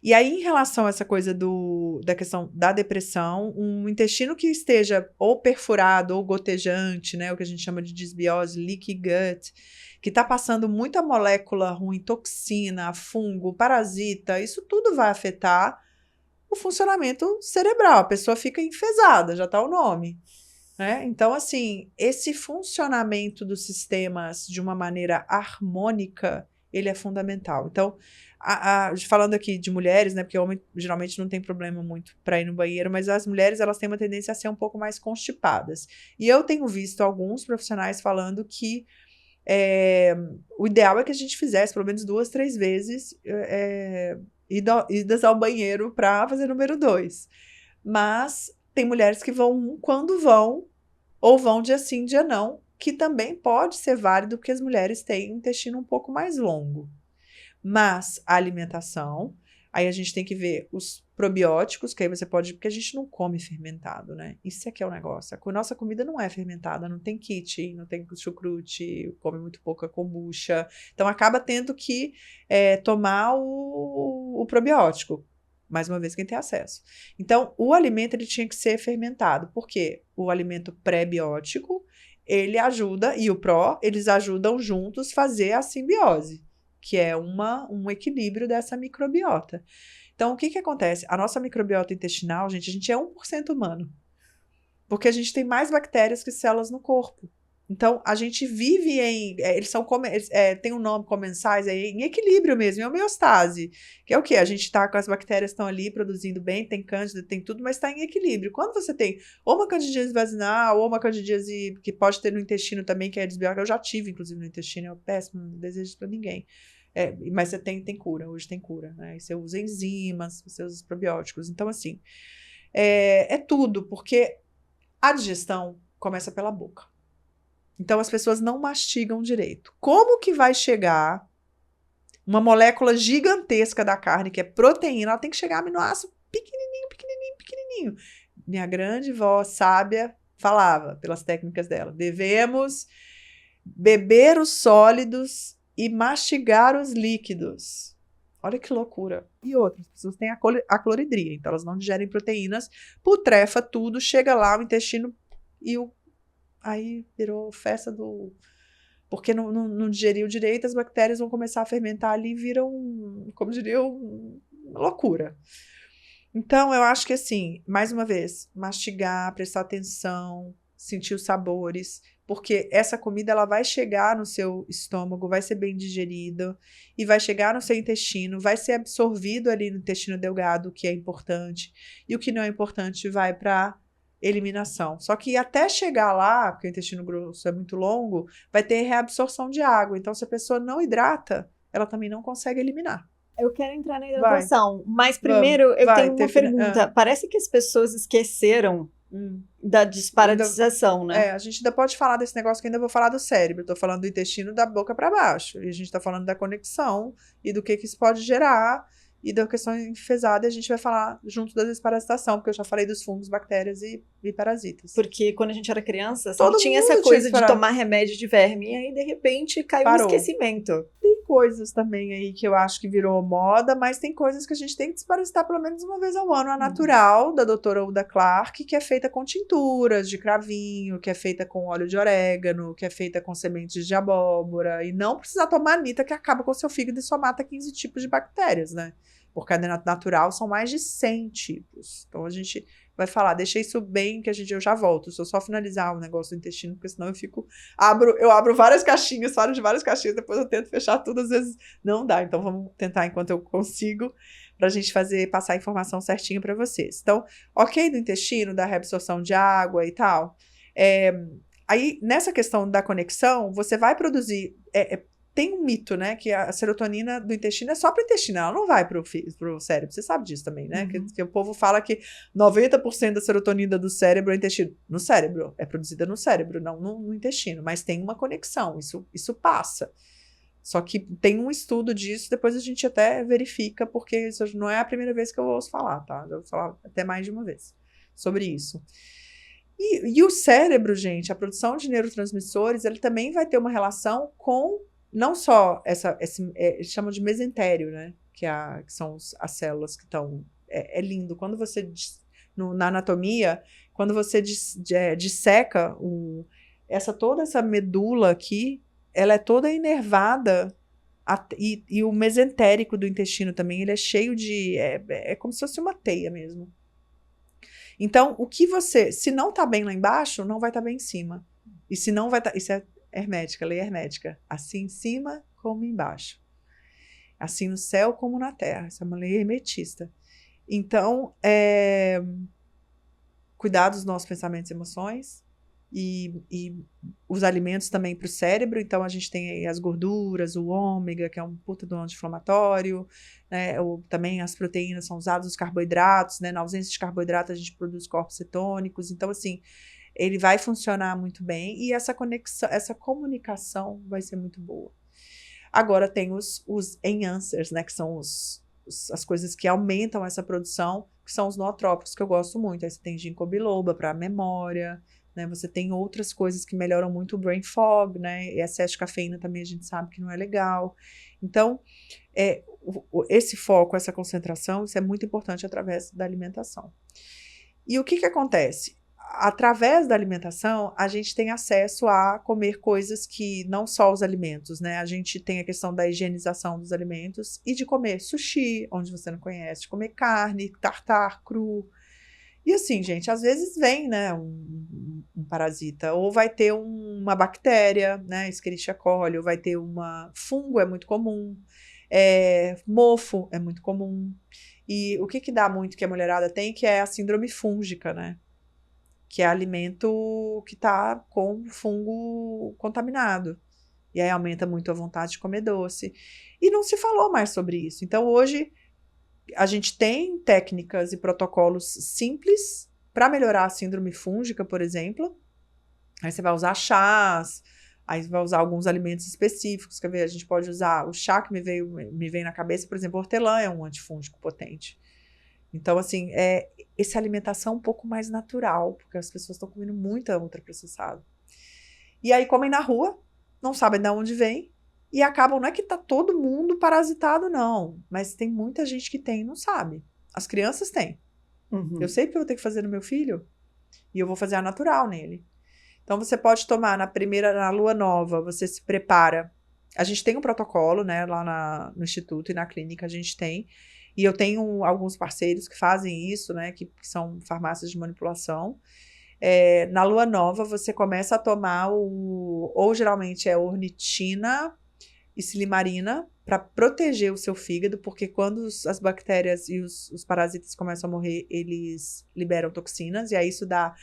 E aí, em relação a essa coisa da questão da depressão, um intestino que esteja ou perfurado ou gotejante, né, o que a gente chama de disbiose, leaky gut, que está passando muita molécula ruim, toxina, fungo, parasita, isso tudo vai afetar o funcionamento cerebral. A pessoa fica enfesada, já está o nome, né? Então, assim, esse funcionamento dos sistemas de uma maneira harmônica, ele é fundamental. Então, falando aqui de mulheres, né? Porque o homem geralmente não tem problema muito para ir no banheiro, mas as mulheres, elas têm uma tendência a ser um pouco mais constipadas. E eu tenho visto alguns profissionais falando que o ideal é que a gente fizesse pelo menos 2, 3 vezes idas ao banheiro para fazer número 2. Mas tem mulheres que vão quando vão, ou vão dia sim, dia não, que também pode ser válido, porque as mulheres têm um intestino um pouco mais longo. Mas a alimentação, aí a gente tem que ver os probióticos, que aí você pode, porque a gente não come fermentado, né? Isso é que é o negócio. A nossa comida não é fermentada, não tem kit, não tem chucrute, come muito pouca kombucha. Então acaba tendo que tomar o probiótico. Mais uma vez, quem tem acesso. Então, o alimento ele tinha que ser fermentado. Por quê? O alimento pré-biótico, ele ajuda, e o pró, eles ajudam juntos fazer a simbiose, que é um equilíbrio dessa microbiota. Então, o que acontece? A nossa microbiota intestinal, gente, a gente é 1% humano. Porque a gente tem mais bactérias que células no corpo. Então, a gente vive tem um nome comensais, em equilíbrio mesmo, em homeostase. Que é o quê? A gente está com as bactérias estão ali produzindo bem, tem cândida, tem tudo, mas está em equilíbrio. Quando você tem ou uma candidíase vaginal, ou uma candidíase que pode ter no intestino também, que é desbiótica, eu já tive, inclusive, no intestino, é péssimo, não desejo para ninguém. Mas você tem cura, hoje tem cura, né? E você usa enzimas, você usa os probióticos. Então, assim, é tudo, porque a digestão começa pela boca. Então, as pessoas não mastigam direito. Como que vai chegar uma molécula gigantesca da carne, que é proteína, ela tem que chegar a aminoácido pequenininho, pequenininho, pequenininho. Minha grande vó sábia falava, pelas técnicas dela, devemos beber os sólidos e mastigar os líquidos. Olha que loucura. E outras pessoas têm a cloridria, então elas não digerem proteínas, putrefa tudo, chega lá o intestino e aí virou festa do... Porque não digeriu direito, as bactérias vão começar a fermentar ali e viram, como diria, uma loucura. Então, eu acho que assim, mais uma vez, mastigar, prestar atenção, sentir os sabores, porque essa comida ela vai chegar no seu estômago, vai ser bem digerida e vai chegar no seu intestino, vai ser absorvido ali no intestino delgado, o que é importante, e o que não é importante vai para eliminação. Só que até chegar lá, porque o intestino grosso é muito longo, vai ter reabsorção de água. Então, se a pessoa não hidrata, ela também não consegue eliminar. Eu quero entrar na hidratação, mas Vamos. primeiro eu tenho uma pergunta. Ah. Parece que as pessoas esqueceram da disparatização, né? A gente ainda pode falar desse negócio que ainda vou falar do cérebro. Estou falando do intestino da boca para baixo. E a gente está falando da conexão e do que isso pode gerar. E da questão enfesada, a gente vai falar junto da desparasitação, porque eu já falei dos fungos, bactérias e parasitas. Porque quando a gente era criança, todo tinha essa coisa de tomar remédio de verme, e aí, de repente, caiu no esquecimento. Tem coisas também aí que eu acho que virou moda, mas tem coisas que a gente tem que desparasitar pelo menos uma vez ao ano. A natural, da doutora Uda Clark, que é feita com tinturas de cravinho, que é feita com óleo de orégano, que é feita com sementes de abóbora, e não precisar tomar anita, que acaba com o seu fígado e só mata 15 tipos de bactérias, né? Porque a natural são mais de 100 tipos. Então, a gente vai falar, deixa isso bem, que eu já volto. Se eu só finalizar o negócio do intestino, porque senão eu abro várias caixinhas, falo de várias caixinhas, depois eu tento fechar tudo, às vezes não dá. Então, vamos tentar enquanto eu consigo, para a gente passar a informação certinha para vocês. Então, ok do intestino, da reabsorção de água e tal. Aí, nessa questão da conexão, você vai produzir... Tem um mito, né, que a serotonina do intestino é só para o intestino, ela não vai para o cérebro. Você sabe disso também, né? Que o povo fala que 90% da serotonina do cérebro é intestino. No cérebro, é produzida no cérebro, não no intestino. Mas tem uma conexão, isso passa. Só que tem um estudo disso, depois a gente até verifica, porque isso não é a primeira vez que eu ouço falar, tá? Eu vou falar até mais de uma vez sobre isso. E o cérebro, gente, a produção de neurotransmissores, ele também vai ter uma relação com não só eles chamam de mesentério, né? Que são as células que estão... É lindo. Quando você... Na anatomia, quando você disseca toda essa medula aqui, ela é toda inervada. E o mesentérico do intestino também, ele é cheio de... É como se fosse uma teia mesmo. Então, se não tá bem lá embaixo, não vai estar bem em cima. E se não vai estar, isso é hermética, lei hermética. Assim em cima como embaixo. Assim no céu como na terra. Isso é uma lei hermetista. Então, cuidar dos nossos pensamentos e emoções. E os alimentos também para o cérebro. Então, a gente tem aí as gorduras, o ômega, que é um puta do anti-inflamatório, né? Também as proteínas são usadas, os carboidratos, né? Na ausência de carboidrato, a gente produz corpos cetônicos. Então, assim, ele vai funcionar muito bem e essa conexão, essa comunicação vai ser muito boa. Agora tem os enhancers, né? Que são as coisas que aumentam essa produção, que são os nootrópicos, que eu gosto muito. Aí você tem ginkgo biloba para memória, né? Você tem outras coisas que melhoram muito o brain fog, né? E excesso de cafeína também a gente sabe que não é legal. Então, esse foco, essa concentração, isso é muito importante através da alimentação. E o que acontece? Através da alimentação, a gente tem acesso a comer coisas que não só os alimentos, né? A gente tem a questão da higienização dos alimentos e de comer sushi, onde você não conhece, de comer carne, tartar, cru. E assim, gente, às vezes vem, né, um parasita, ou vai ter uma bactéria, né, Escherichia coli, ou vai ter fungo, é muito comum, mofo é muito comum. E o que dá muito que a mulherada tem, que é a síndrome fúngica, né? Que é alimento que está com fungo contaminado. E aí aumenta muito a vontade de comer doce. E não se falou mais sobre isso. Então, hoje, a gente tem técnicas e protocolos simples para melhorar a síndrome fúngica, por exemplo. Aí você vai usar chás, aí vai usar alguns alimentos específicos. Quer ver? A gente pode usar o chá que me veio na cabeça, por exemplo, hortelã é um antifúngico potente. Então, assim, essa alimentação um pouco mais natural, porque as pessoas estão comendo muita ultraprocessado. E aí comem na rua, não sabem de onde vem, e acabam, não é que tá todo mundo parasitado, não, mas tem muita gente que tem e não sabe. As crianças têm. Uhum. Eu sei o que eu vou ter que fazer no meu filho, e eu vou fazer a natural nele. Então, você pode tomar na lua nova, você se prepara. A gente tem um protocolo, né, lá no instituto e na clínica a gente tem. E eu tenho alguns parceiros que fazem isso, né, que são farmácias de manipulação. Na lua nova, você começa a tomar ou geralmente é ornitina e silimarina para proteger o seu fígado, porque quando as bactérias e os parasitas começam a morrer, eles liberam toxinas, e aí isso dá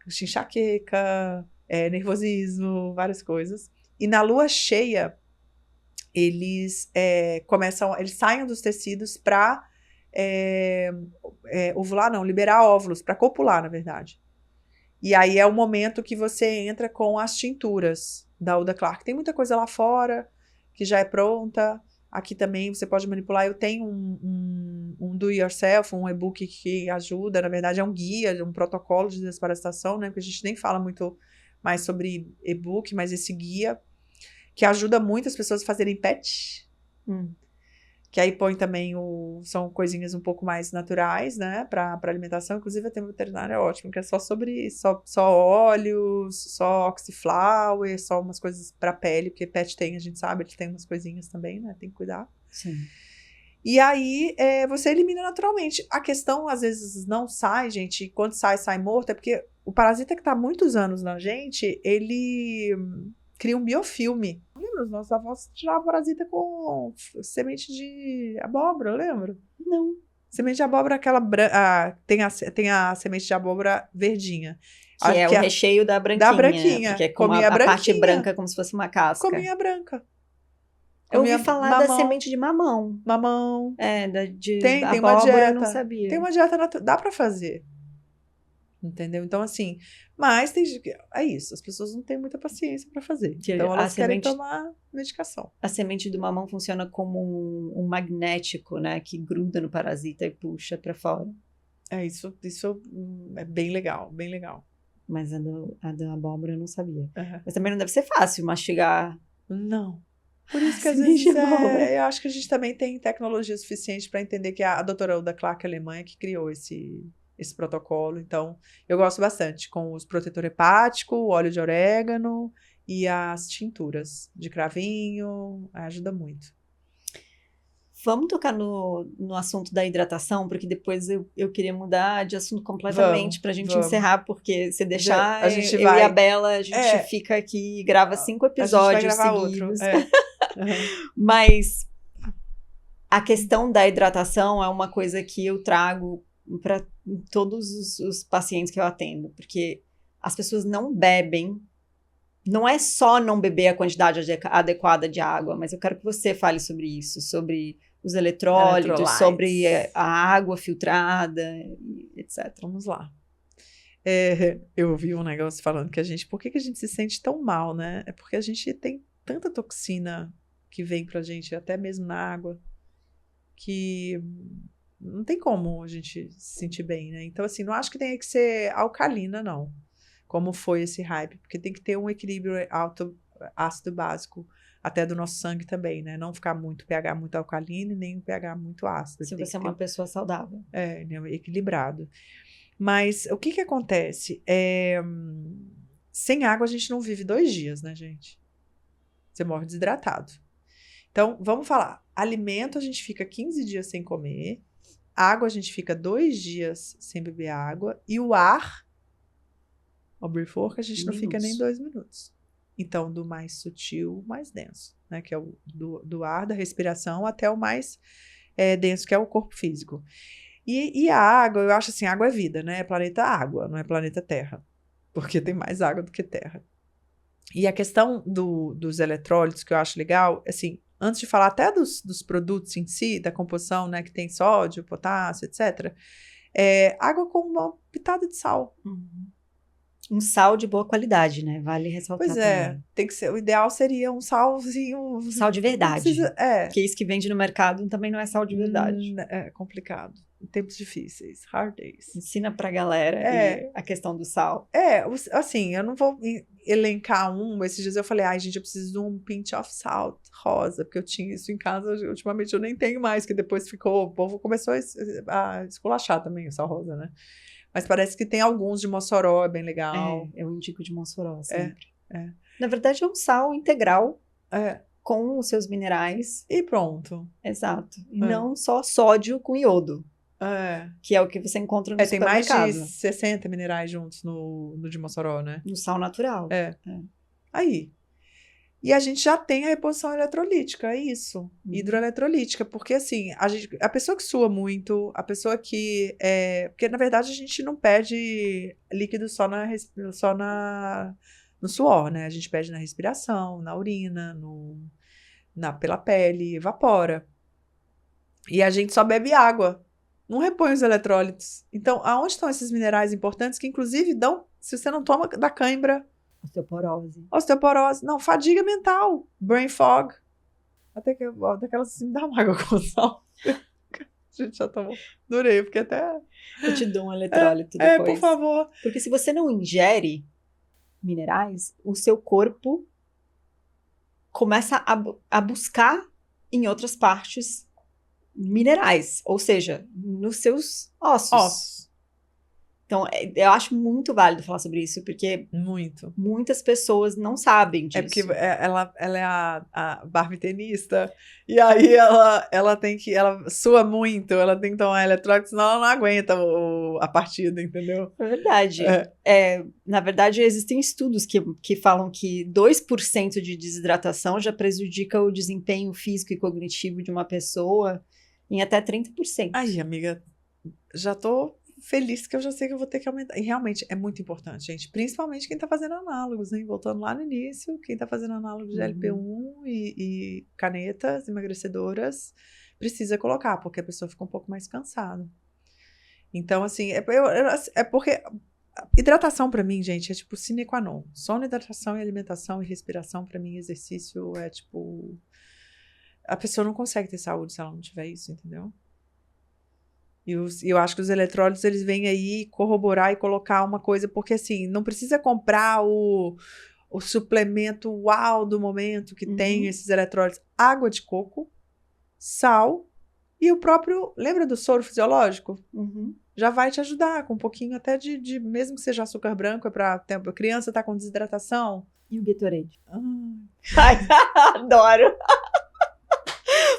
enxaqueca, nervosismo, várias coisas. E na lua cheia, eles saem dos tecidos para ovular, não, liberar óvulos, para copular, na verdade. E aí é o momento que você entra com as tinturas da Uda Clark. Tem muita coisa lá fora que já é pronta. Aqui também você pode manipular. Eu tenho um do yourself, um e-book que ajuda. Na verdade, é um guia, um protocolo de desparasitação, né? Porque a gente nem fala muito mais sobre e-book, mas esse guia que ajuda muito as pessoas a fazerem PET. Que aí põe também são coisinhas um pouco mais naturais, né, para alimentação. Inclusive, tem um veterinário ótimo, que é só sobre só óleos, só oxiflower, só umas coisas para pele, porque pet a gente sabe, ele tem umas coisinhas também, né, tem que cuidar. Sim. E aí, você elimina naturalmente. A questão, às vezes, não sai, gente, e quando sai morto, é porque o parasita que tá há muitos anos na gente, ele cria um biofilme. Lembra? Os nossos avós tiravam parasita com semente de abóbora, lembra? Não. Semente de abóbora, aquela tem a semente de abóbora verdinha. Que é o recheio da branquinha. Da branquinha. Porque é como a parte branca, como se fosse uma casca. Comia a branca. Eu ouvi falar da semente de mamão. Mamão. Tem abóbora, uma dieta. Eu não sabia. Tem uma dieta natural. Dá pra fazer. Entendeu? Então, assim, mas é isso, as pessoas não têm muita paciência para fazer. Então, elas querem tomar medicação. A semente do mamão funciona como um magnético, né? Que gruda no parasita e puxa para fora. Isso é bem legal, bem legal. Mas a da abóbora eu não sabia. Uhum. Mas também não deve ser fácil mastigar. Não. Por isso que às vezes eu acho que a gente também tem tecnologia suficiente para entender que a doutora Uda Clark alemã que criou esse protocolo. Então, eu gosto bastante com os protetor hepático, o óleo de orégano e as tinturas de cravinho. Ajuda muito. Vamos tocar no assunto da hidratação, porque depois eu queria mudar de assunto completamente pra gente encerrar, porque se deixar, a gente eu vai... e a Bela, a gente fica aqui e grava 5 episódios seguidos. Mas a questão da hidratação é uma coisa que eu trago para todos os pacientes que eu atendo, porque as pessoas não bebem. Não é só não beber a quantidade adequada de água, mas eu quero que você fale sobre isso, sobre os eletrólitos, sobre a água filtrada, etc. Vamos lá. Eu ouvi um negócio falando que por que a gente se sente tão mal, né? É porque a gente tem tanta toxina que vem pra gente, até mesmo na água, que não tem como a gente se sentir bem, né? Então, assim, não acho que tenha que ser alcalina, não. Como foi esse hype, porque tem que ter um equilíbrio alto ácido básico, até do nosso sangue também, né? Não ficar muito pH muito alcalino e nem pH muito ácido. Se você é uma pessoa saudável. Equilibrado. Mas o que acontece? Sem água a gente não vive 2 dias, né, gente? Você morre desidratado. Então, vamos falar. Alimento a gente fica 15 dias sem comer, água a gente fica 2 dias sem beber água, e o ar... O brief-work a gente não fica nem 2 minutos. Então, do mais sutil, mais denso, né? Que é o do ar, da respiração, até o mais denso, que é o corpo físico. E a água, eu acho assim, água é vida, né? É planeta água, não é planeta terra. Porque tem mais água do que terra. E a questão dos eletrólitos, que eu acho legal, assim, antes de falar até dos produtos em si, da composição, né? Que tem sódio, potássio, etc. Água com uma pitada de sal. Um sal de boa qualidade, né? Vale ressaltar também. Tem que ser. O ideal seria um salzinho... Sal de verdade. Porque isso que vende no mercado também não é sal de verdade. É complicado. Em tempos difíceis. Hard days. Ensina pra galera a questão do sal. Assim, eu não vou elencar esses dias eu falei, gente, eu preciso de um pinch of salt rosa, porque eu tinha isso em casa, ultimamente eu nem tenho mais, que depois o povo começou a esculachar também o sal rosa, né? Mas parece que tem alguns de Mossoró, é bem legal. Eu indico de Mossoró sempre. Na verdade, é um sal integral com os seus minerais. E pronto. Exato. E não só sódio com iodo. Que é o que você encontra no supermercado. Tem mais de 60 minerais juntos no de Mossoró, né? No sal natural. Aí. E a gente já tem a reposição eletrolítica, é isso. Hidroeletrolítica, porque assim, a pessoa que sua muito, a pessoa que... porque na verdade a gente não perde líquido só no suor, né? A gente perde na respiração, na urina, pela pele, evapora. E a gente só bebe água, não repõe os eletrólitos. Então, aonde estão esses minerais importantes que inclusive dão, se você não toma, dá cãibra, osteoporose. Não, fadiga mental. Brain fog. Até que daquelas assim, me dá uma água com sal. A gente já tomou. Durei, porque até... Eu te dou um eletrólito depois. Por favor. Porque se você não ingere minerais, o seu corpo começa a buscar em outras partes minerais. Ou seja, nos seus ossos. Então, eu acho muito válido falar sobre isso, porque muitas pessoas não sabem disso. Porque ela é a Barbie tenista, e aí ela sua muito, ela tem que tomar eletrólito, senão ela não aguenta a partida, entendeu? É verdade. Na verdade, existem estudos que falam que 2% de desidratação já prejudica o desempenho físico e cognitivo de uma pessoa em até 30%. Ai, amiga, já tô feliz que eu já sei que eu vou ter que aumentar. E realmente é muito importante, gente. Principalmente quem tá fazendo análogos, hein? Voltando lá no início, quem tá fazendo análogos de LP1 e canetas emagrecedoras precisa colocar, porque a pessoa fica um pouco mais cansada. Então, assim, é porque hidratação pra mim, gente, é tipo sine qua non. Sono, hidratação e alimentação e respiração, pra mim, exercício é tipo... A pessoa não consegue ter saúde se ela não tiver isso, entendeu? E eu acho que os eletrólitos, eles vêm aí corroborar e colocar uma coisa, porque assim, não precisa comprar o suplemento uau do momento que tem esses eletrólitos. Água de coco, sal e o próprio... Lembra do soro fisiológico? Já vai te ajudar com um pouquinho até de mesmo que seja açúcar branco, a criança tá com desidratação. E o Gatorade? Ai, adoro!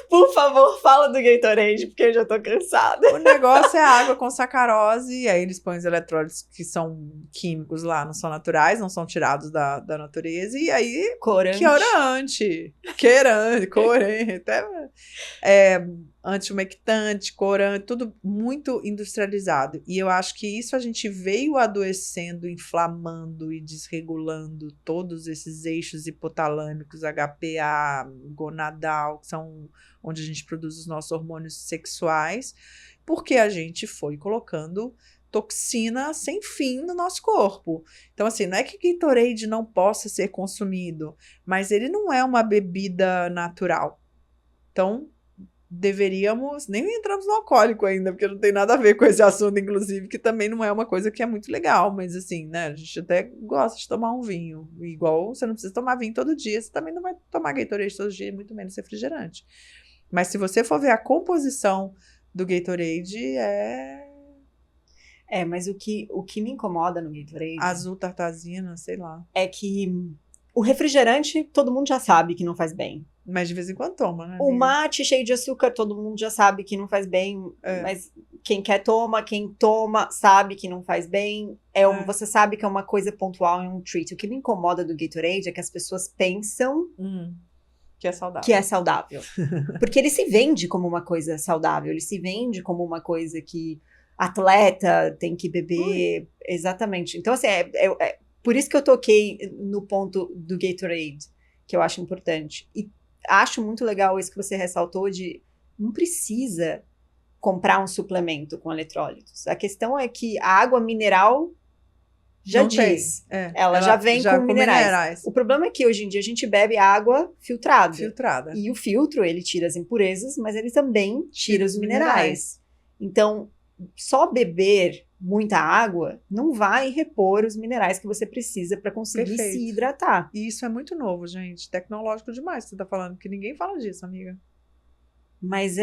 Por favor, fala do Gatorade, porque eu já tô cansada. O negócio é água com sacarose, e aí eles põem os eletrólitos que são químicos lá, não são naturais, não são tirados da natureza, e aí... Corante. Corante, até... anti-umectante, corante, tudo muito industrializado. E eu acho que isso a gente veio adoecendo, inflamando e desregulando todos esses eixos hipotalâmicos, HPA, gonadal, que são onde a gente produz os nossos hormônios sexuais, porque a gente foi colocando toxina sem fim no nosso corpo. Então, assim, não é que Gatorade não possa ser consumido, mas ele não é uma bebida natural. Então, deveríamos... Nem entramos no alcoólico ainda, porque não tem nada a ver com esse assunto, inclusive, que também não é uma coisa que é muito legal, mas assim, né, a gente até gosta de tomar um vinho. Igual você não precisa tomar vinho todo dia, você também não vai tomar Gatorade todo dia, muito menos refrigerante. Mas se você for ver a composição do Gatorade, mas o que me incomoda no Gatorade... azul tartazina, sei lá. É que o refrigerante, todo mundo já sabe que não faz bem. Mas de vez em quando toma, né? O mate cheio de açúcar, todo mundo já sabe que não faz bem. Mas quem toma, sabe que não faz bem. Você sabe que é uma coisa pontual, é um treat. O que me incomoda do Gatorade é que as pessoas pensam... que é saudável. Que é saudável. Porque ele se vende como uma coisa saudável. Ele se vende como uma coisa que atleta tem que beber. Exatamente. Então, assim, por isso que eu toquei no ponto do Gatorade, que eu acho importante. E acho muito legal isso que você ressaltou de não precisa comprar um suplemento com eletrólitos. A questão é que a água mineral já não diz. Tem. Ela já vem com minerais. O problema é que hoje em dia a gente bebe água filtrada. E o filtro, ele tira as impurezas, mas ele também tira os minerais. Então, só beber muita água não vai repor os minerais que você precisa para conseguir se hidratar. E isso é muito novo, gente. Tecnológico demais que você tá falando, porque ninguém fala disso, amiga. Mas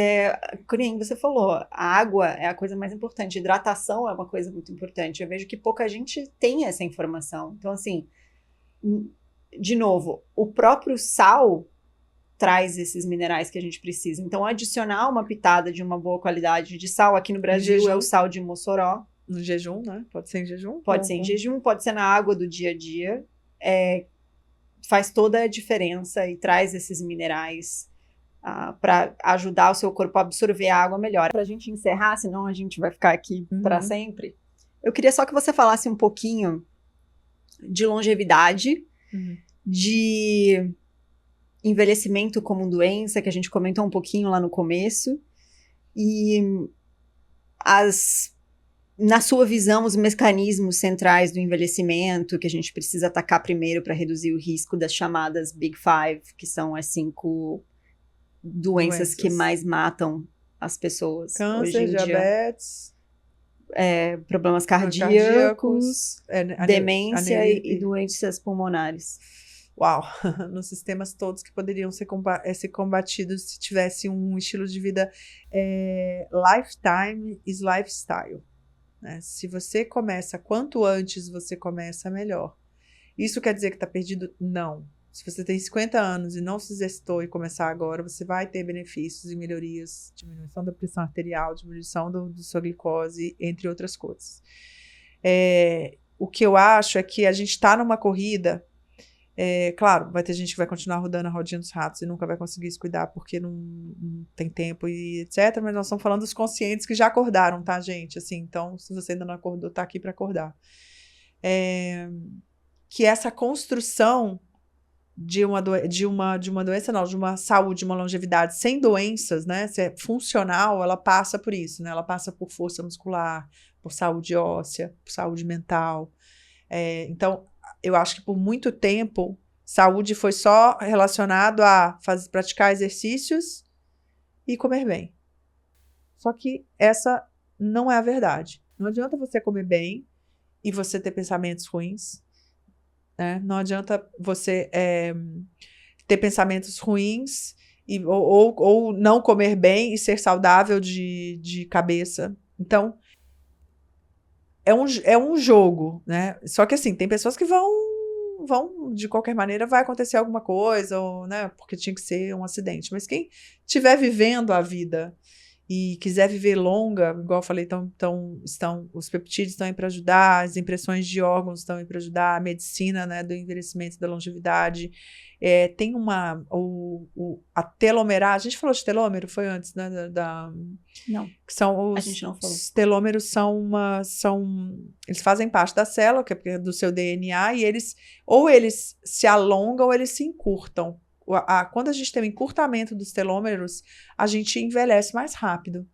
como você falou, a água é a coisa mais importante. Hidratação é uma coisa muito importante. Eu vejo que pouca gente tem essa informação. Então, assim, de novo, o próprio sal traz esses minerais que a gente precisa. Então, adicionar uma pitada de uma boa qualidade de sal aqui no Brasil é o sal de Mossoró. No jejum, né? Pode ser em jejum? Pode ser em jejum, pode ser na água do dia a dia. Faz toda a diferença e traz esses minerais para ajudar o seu corpo a absorver a água melhor. Para a gente encerrar, senão a gente vai ficar aqui para sempre, eu queria só que você falasse um pouquinho de longevidade, de envelhecimento como doença, que a gente comentou um pouquinho lá no começo, e na sua visão, os mecanismos centrais do envelhecimento que a gente precisa atacar primeiro para reduzir o risco das chamadas Big Five, que são as 5 doenças que mais matam as pessoas. Câncer, hoje em diabetes, problemas cardíacos, demência e doenças pulmonares. Uau! Nos sistemas todos que poderiam ser combatidos se tivesse um estilo de vida lifetime is lifestyle. Se você começa, quanto antes você começa, melhor. Isso quer dizer que está perdido? Não. Se você tem 50 anos e não se exercitou e começar agora, você vai ter benefícios e melhorias, diminuição da pressão arterial, diminuição da sua glicose, entre outras coisas. O que eu acho é que a gente está numa corrida, claro, vai ter gente que vai continuar rodando a rodinha dos ratos e nunca vai conseguir se cuidar porque não tem tempo e etc, mas nós estamos falando dos conscientes que já acordaram, tá, gente? Assim, então, se você ainda não acordou, tá aqui para acordar. Que essa construção de uma doença, não, de uma saúde, uma longevidade sem doenças, né, se é funcional, ela passa por isso, né, ela passa por força muscular, por saúde óssea, por saúde mental. Então, eu acho que por muito tempo, saúde foi só relacionado a praticar exercícios e comer bem. Só que essa não é a verdade. Não adianta você comer bem e você ter pensamentos ruins, né? Não adianta você ter pensamentos ruins ou não comer bem e ser saudável de cabeça. Então, é um jogo, né? Só que assim, tem pessoas que vão vão, de qualquer maneira, vai acontecer alguma coisa, ou, né, porque tinha que ser um acidente. Mas quem estiver vivendo a vida e quiser viver longa, igual eu falei, os peptídeos estão aí para ajudar, as impressões de órgãos estão aí para ajudar, a medicina, né, do envelhecimento e da longevidade. Tem a telomerase, a gente falou de telômero, foi antes, né, Não, que são a gente não falou. os telômeros eles fazem parte da célula, que é do seu DNA, e eles se alongam ou eles se encurtam. Quando a gente tem um encurtamento dos telômeros, a gente envelhece mais rápido.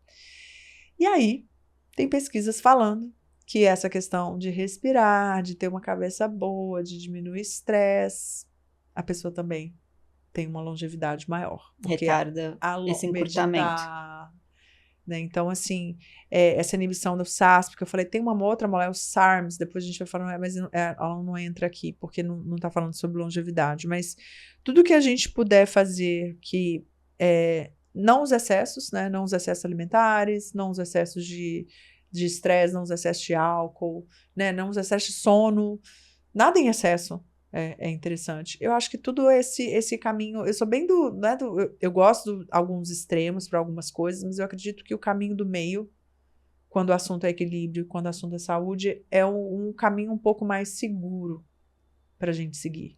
E aí, tem pesquisas falando que essa questão de respirar, de ter uma cabeça boa, de diminuir o estresse, a pessoa também tem uma longevidade maior. Porque Retarda esse encurtamento. meditar, né? Então, assim, essa inibição do SASP, que eu falei, tem uma outra molécula, o SARMs, depois a gente vai falar, mas ela não entra aqui, porque não está falando sobre longevidade, mas tudo que a gente puder fazer que não os excessos, né? Não os excessos alimentares, não os excessos de estresse, não os excessos de álcool, né? Não os excessos de sono, nada em excesso. É interessante. Eu acho que tudo esse caminho, eu sou bem eu gosto de alguns extremos para algumas coisas, mas eu acredito que o caminho do meio, quando o assunto é equilíbrio, quando o assunto é saúde, é um caminho um pouco mais seguro para a gente seguir.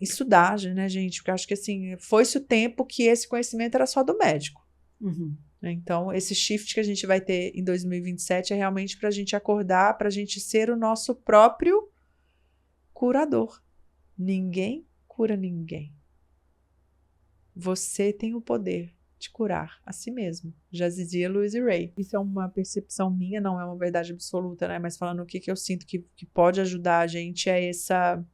Estudar, né, gente? Porque eu acho que assim, foi-se o tempo que esse conhecimento era só do médico. Uhum. Então, esse shift que a gente vai ter em 2027 é realmente para a gente acordar, para a gente ser o nosso próprio curador. Ninguém cura ninguém. Você tem o poder de curar a si mesmo. Já dizia Louise Hay. Isso é uma percepção minha, não é uma verdade absoluta, né? Mas falando o que eu sinto que pode ajudar a gente é essa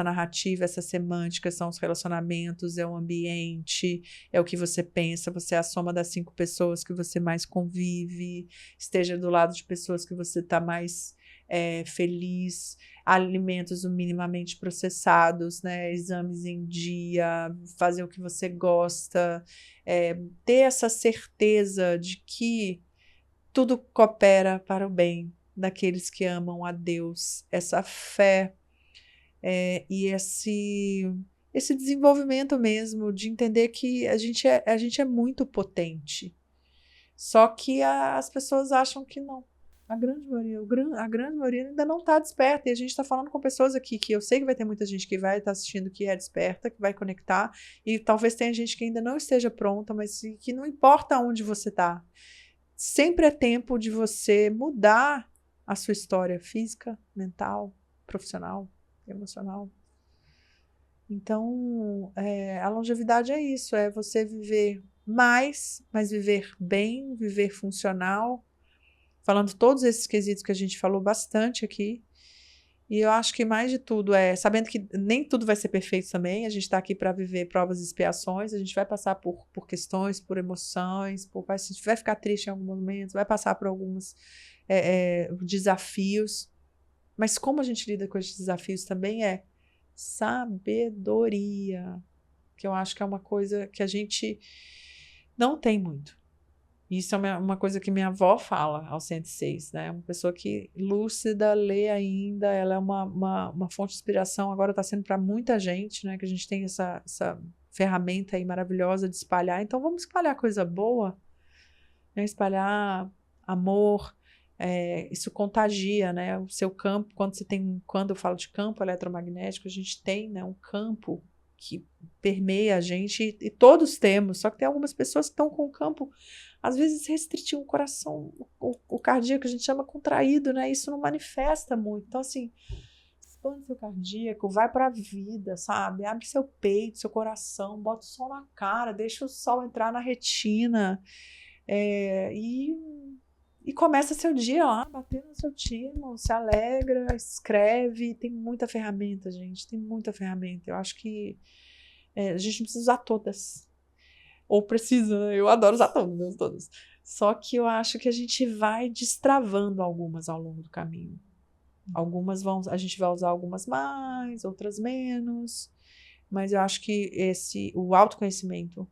narrativa, essa semântica, são os relacionamentos, é o ambiente, é o que você pensa, você é a soma das 5 pessoas que você mais convive, esteja do lado de pessoas que você está mais feliz, alimentos minimamente processados, né, exames em dia, fazer o que você gosta, ter essa certeza de que tudo coopera para o bem daqueles que amam a Deus, essa fé e esse desenvolvimento mesmo de entender que a gente é muito potente, só que as pessoas acham que não. A grande maioria ainda não está desperta. E a gente está falando com pessoas aqui que eu sei que vai ter muita gente que vai estar assistindo que é desperta, que vai conectar. E talvez tenha gente que ainda não esteja pronta, mas que não importa onde você está. Sempre é tempo de você mudar a sua história física, mental, profissional, emocional. Então, a longevidade é isso. É você viver mais, mas viver bem, viver funcional. Falando todos esses quesitos que a gente falou bastante aqui. E eu acho que mais de tudo sabendo que nem tudo vai ser perfeito também, a gente está aqui para viver provas e expiações, a gente vai passar por questões, por emoções, a gente vai ficar triste em alguns momentos, vai passar por alguns desafios, mas como a gente lida com esses desafios também é sabedoria, que eu acho que é uma coisa que a gente não tem muito. Isso é uma coisa que minha avó fala aos 106, né? Uma pessoa que lúcida, lê ainda, ela é uma fonte de inspiração, agora está sendo para muita gente, né? Que a gente tem essa ferramenta aí maravilhosa de espalhar. Então vamos espalhar coisa boa, né? Espalhar amor, isso contagia, né? O seu campo, quando eu falo de campo eletromagnético, a gente tem, né, um campo que permeia a gente e todos temos, só que tem algumas pessoas que estão com o campo às vezes restritivo, o coração, o cardíaco, a gente chama contraído, né? Isso não manifesta muito. Então, assim, expande seu cardíaco, vai para a vida, sabe? Abre seu peito, seu coração, bota o sol na cara, deixa o sol entrar na retina e começa seu dia lá, batendo no seu timo, se alegra, escreve. Tem muita ferramenta, gente, tem muita ferramenta. Eu acho que a gente não precisa usar todas. Ou precisa, né? Eu adoro usar todas. Só que eu acho que a gente vai destravando algumas ao longo do caminho. A gente vai usar algumas mais, outras menos. Mas eu acho que o autoconhecimento,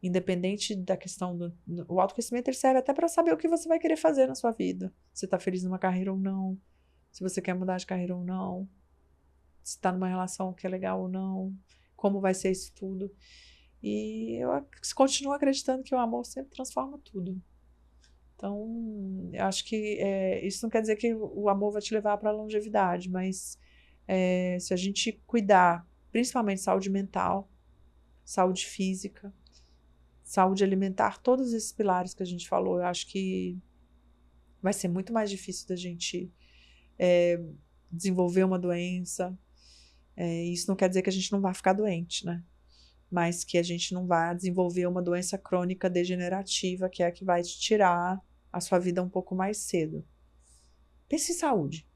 independente da questão o autoconhecimento, ele serve até para saber o que você vai querer fazer na sua vida. Se você está feliz numa carreira ou não. Se você quer mudar de carreira ou não. se está numa relação que é legal ou não, como vai ser isso tudo. E eu continuo acreditando que o amor sempre transforma tudo. Então, eu acho que isso não quer dizer que o amor vai te levar para a longevidade, mas se a gente cuidar, principalmente saúde mental, saúde física, saúde alimentar, todos esses pilares que a gente falou, eu acho que vai ser muito mais difícil da gente desenvolver uma doença. Isso não quer dizer que a gente não vai ficar doente, né? Mas que a gente não vai desenvolver uma doença crônica degenerativa, que é a que vai te tirar a sua vida um pouco mais cedo. Pense em saúde.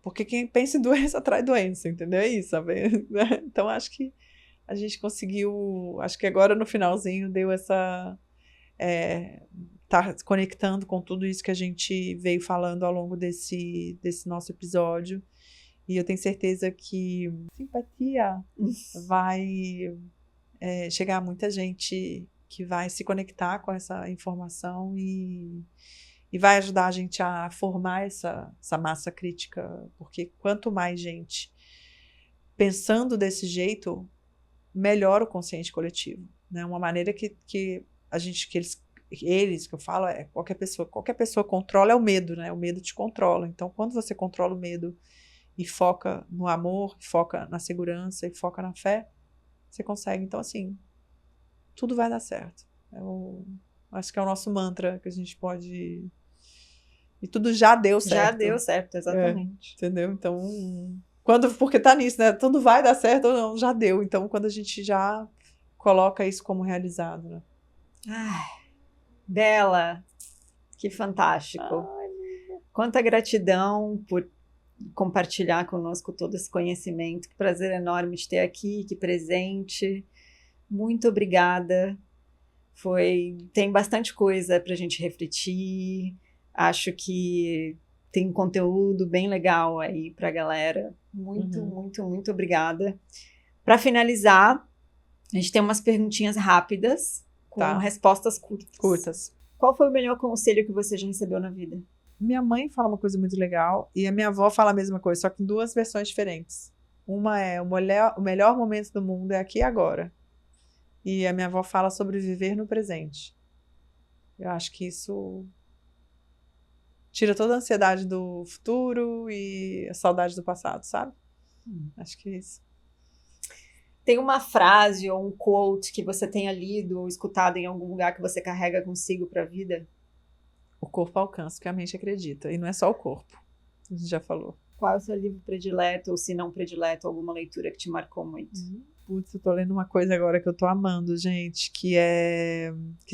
Porque quem pensa em doença atrai doença, entendeu? É isso, sabe? Então, acho que a gente conseguiu, acho que agora no finalzinho deu essa... tá conectando com tudo isso que a gente veio falando ao longo desse nosso episódio. E eu tenho certeza que simpatia vai chegar a muita gente que vai se conectar com essa informação e vai ajudar a gente a formar essa massa crítica, porque quanto mais gente pensando desse jeito, melhor o consciente coletivo, né? Uma maneira que eles que eu falo qualquer pessoa controla é o medo, né? O medo te controla. Então, quando você controla o medo e foca no amor, foca na segurança e foca na fé, você consegue. Então, assim, tudo vai dar certo. Acho que é o nosso mantra que a gente pode... E tudo já deu certo. Já deu certo, exatamente. Entendeu? Então, porque tá nisso, né? Tudo vai dar certo ou não, já deu. Então, quando a gente já coloca isso como realizado, né? Ai, Bela, que fantástico. Quanta gratidão por compartilhar conosco todo esse conhecimento. Que prazer enorme te ter aqui, que presente. Muito obrigada. Tem bastante coisa para a gente refletir. Acho que tem um conteúdo bem legal aí para a galera. Muito obrigada. Para finalizar, a gente tem umas perguntinhas rápidas com respostas curtas. Qual foi o melhor conselho que você já recebeu na vida? Minha mãe fala uma coisa muito legal e a minha avó fala a mesma coisa, só que em duas versões diferentes. Uma é o melhor momento do mundo é aqui e agora. E a minha avó fala sobre viver no presente. Eu acho que isso tira toda a ansiedade do futuro e a saudade do passado, sabe? Acho que é isso. Tem uma frase ou um quote que você tenha lido ou escutado em algum lugar que você carrega consigo para a vida? O corpo alcança, porque a mente acredita. E não é só o corpo. A gente já falou. Qual é o seu livro predileto, ou se não predileto, alguma leitura que te marcou muito? Putz, eu tô lendo uma coisa agora que eu tô amando, gente, que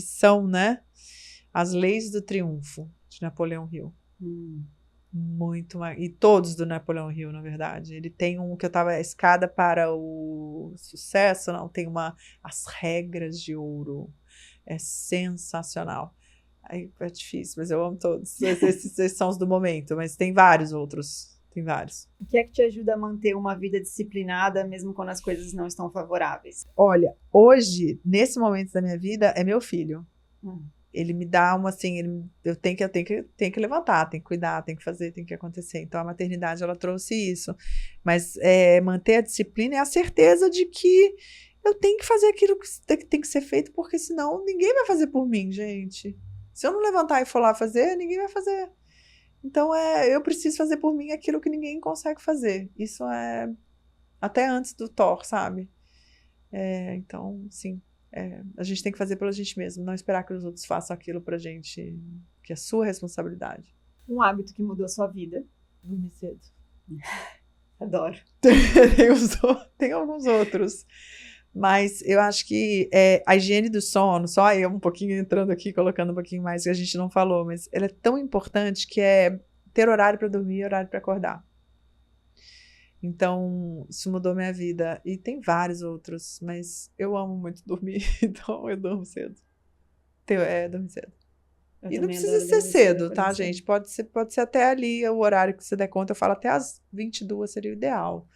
são, né, As Leis do Triunfo, de Napoleão Hill. Muito, e todos do Napoleão Hill, na verdade. Ele tem um que eu tava, a Escada para o Sucesso, não, tem As Regras de Ouro. É sensacional. Aí é difícil, mas eu amo todos. Esses são os do momento, mas tem vários outros. Tem vários. O que é que te ajuda a manter uma vida disciplinada, mesmo quando as coisas não estão favoráveis? Olha, hoje, nesse momento da minha vida, é meu filho. Ele me dá eu tenho que levantar, tenho que cuidar, tenho que fazer, tem que acontecer. Então, a maternidade, ela trouxe isso. Mas manter a disciplina é a certeza de que eu tenho que fazer aquilo que tem que ser feito, porque senão ninguém vai fazer por mim, gente. Se eu não levantar e for lá fazer, ninguém vai fazer. Então, eu preciso fazer por mim aquilo que ninguém consegue fazer. Isso é até antes do Thor, sabe? Então, sim, a gente tem que fazer pela gente mesmo, não esperar que os outros façam aquilo pra gente, que é sua responsabilidade. Um hábito que mudou a sua vida? Dormir cedo. Adoro. Tem alguns outros. Mas eu acho que a higiene do sono, só eu um pouquinho entrando aqui, colocando um pouquinho mais que a gente não falou, mas ela é tão importante que é ter horário para dormir e horário para acordar. Então, isso mudou minha vida. E tem vários outros, mas eu amo muito dormir, então eu durmo cedo. Dormir cedo. E não precisa ser cedo, tá, gente? Pode ser até ali o horário que você der conta. Eu falo até às 22 seria o ideal.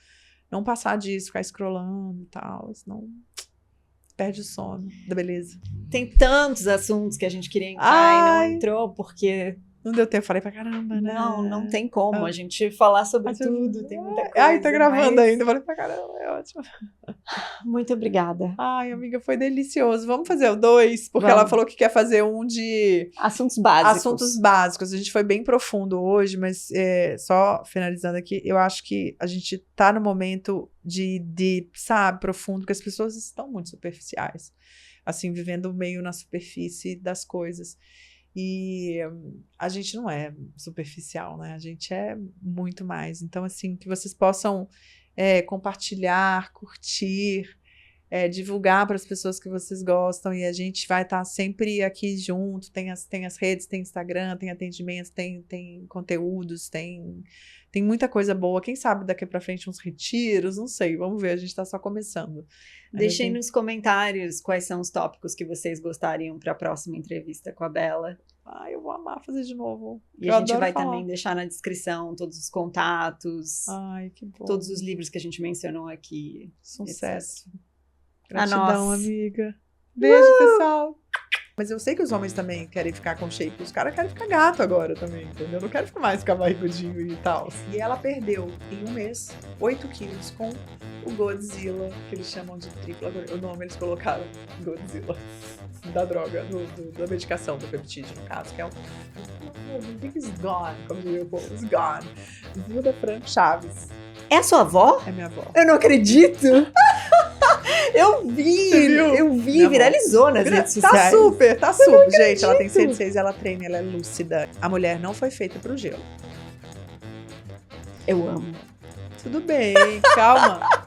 Não passar disso, ficar scrollando e tal, senão perde o sono da beleza. Tem tantos assuntos que a gente queria entrar e não entrou, porque Não deu tempo, falei pra caramba, né? Não tem como a gente falar sobre tudo, tem muita coisa. Ai, tá gravando ainda, falei pra caramba, é ótimo. Muito obrigada. Ai, amiga, foi delicioso. Vamos fazer o 2, porque Vamos. ela falou que quer fazer um de Assuntos básicos. assuntos básicos. A gente foi bem profundo hoje, mas só finalizando aqui, eu acho que a gente tá no momento de sabe, profundo, porque as pessoas estão muito superficiais, assim, vivendo meio na superfície das coisas. E a gente não é superficial, né? A gente é muito mais. Então, assim, que vocês possam compartilhar, curtir, divulgar para as pessoas que vocês gostam, e a gente vai estar sempre aqui junto. Tem as redes, tem Instagram, tem atendimentos, tem conteúdos, tem muita coisa boa. Quem sabe daqui para frente uns retiros, não sei, vamos ver, a gente está só começando. Deixem nos comentários quais são os tópicos que vocês gostariam para a próxima entrevista com a Bela. Ai, eu vou amar fazer de novo. E a gente vai também deixar na descrição todos os contatos. Ai, que bom. Todos os livros que a gente mencionou aqui. Sucesso. Etc. Gratidão, amiga. Beijo, pessoal. Mas eu sei que os homens também querem ficar com shape. Os caras querem ficar gato agora também, entendeu? Não quero ficar barrigudinho e tal. E ela perdeu, em um mês, 8 quilos com o Godzilla, que eles chamam de tripla. O nome eles colocaram Godzilla. Da droga, da medicação, do peptídeo, no caso, que é o Big is gone, como diria o povo, is gone. Zilda Franco Chaves. É a sua avó? É minha avó. Eu não acredito! Eu vi, viralizou nas redes sociais. Tá super, gente. Ela tem 106, ela treina, ela é lúcida. A mulher não foi feita pro gelo. Eu amo. Tudo bem, calma.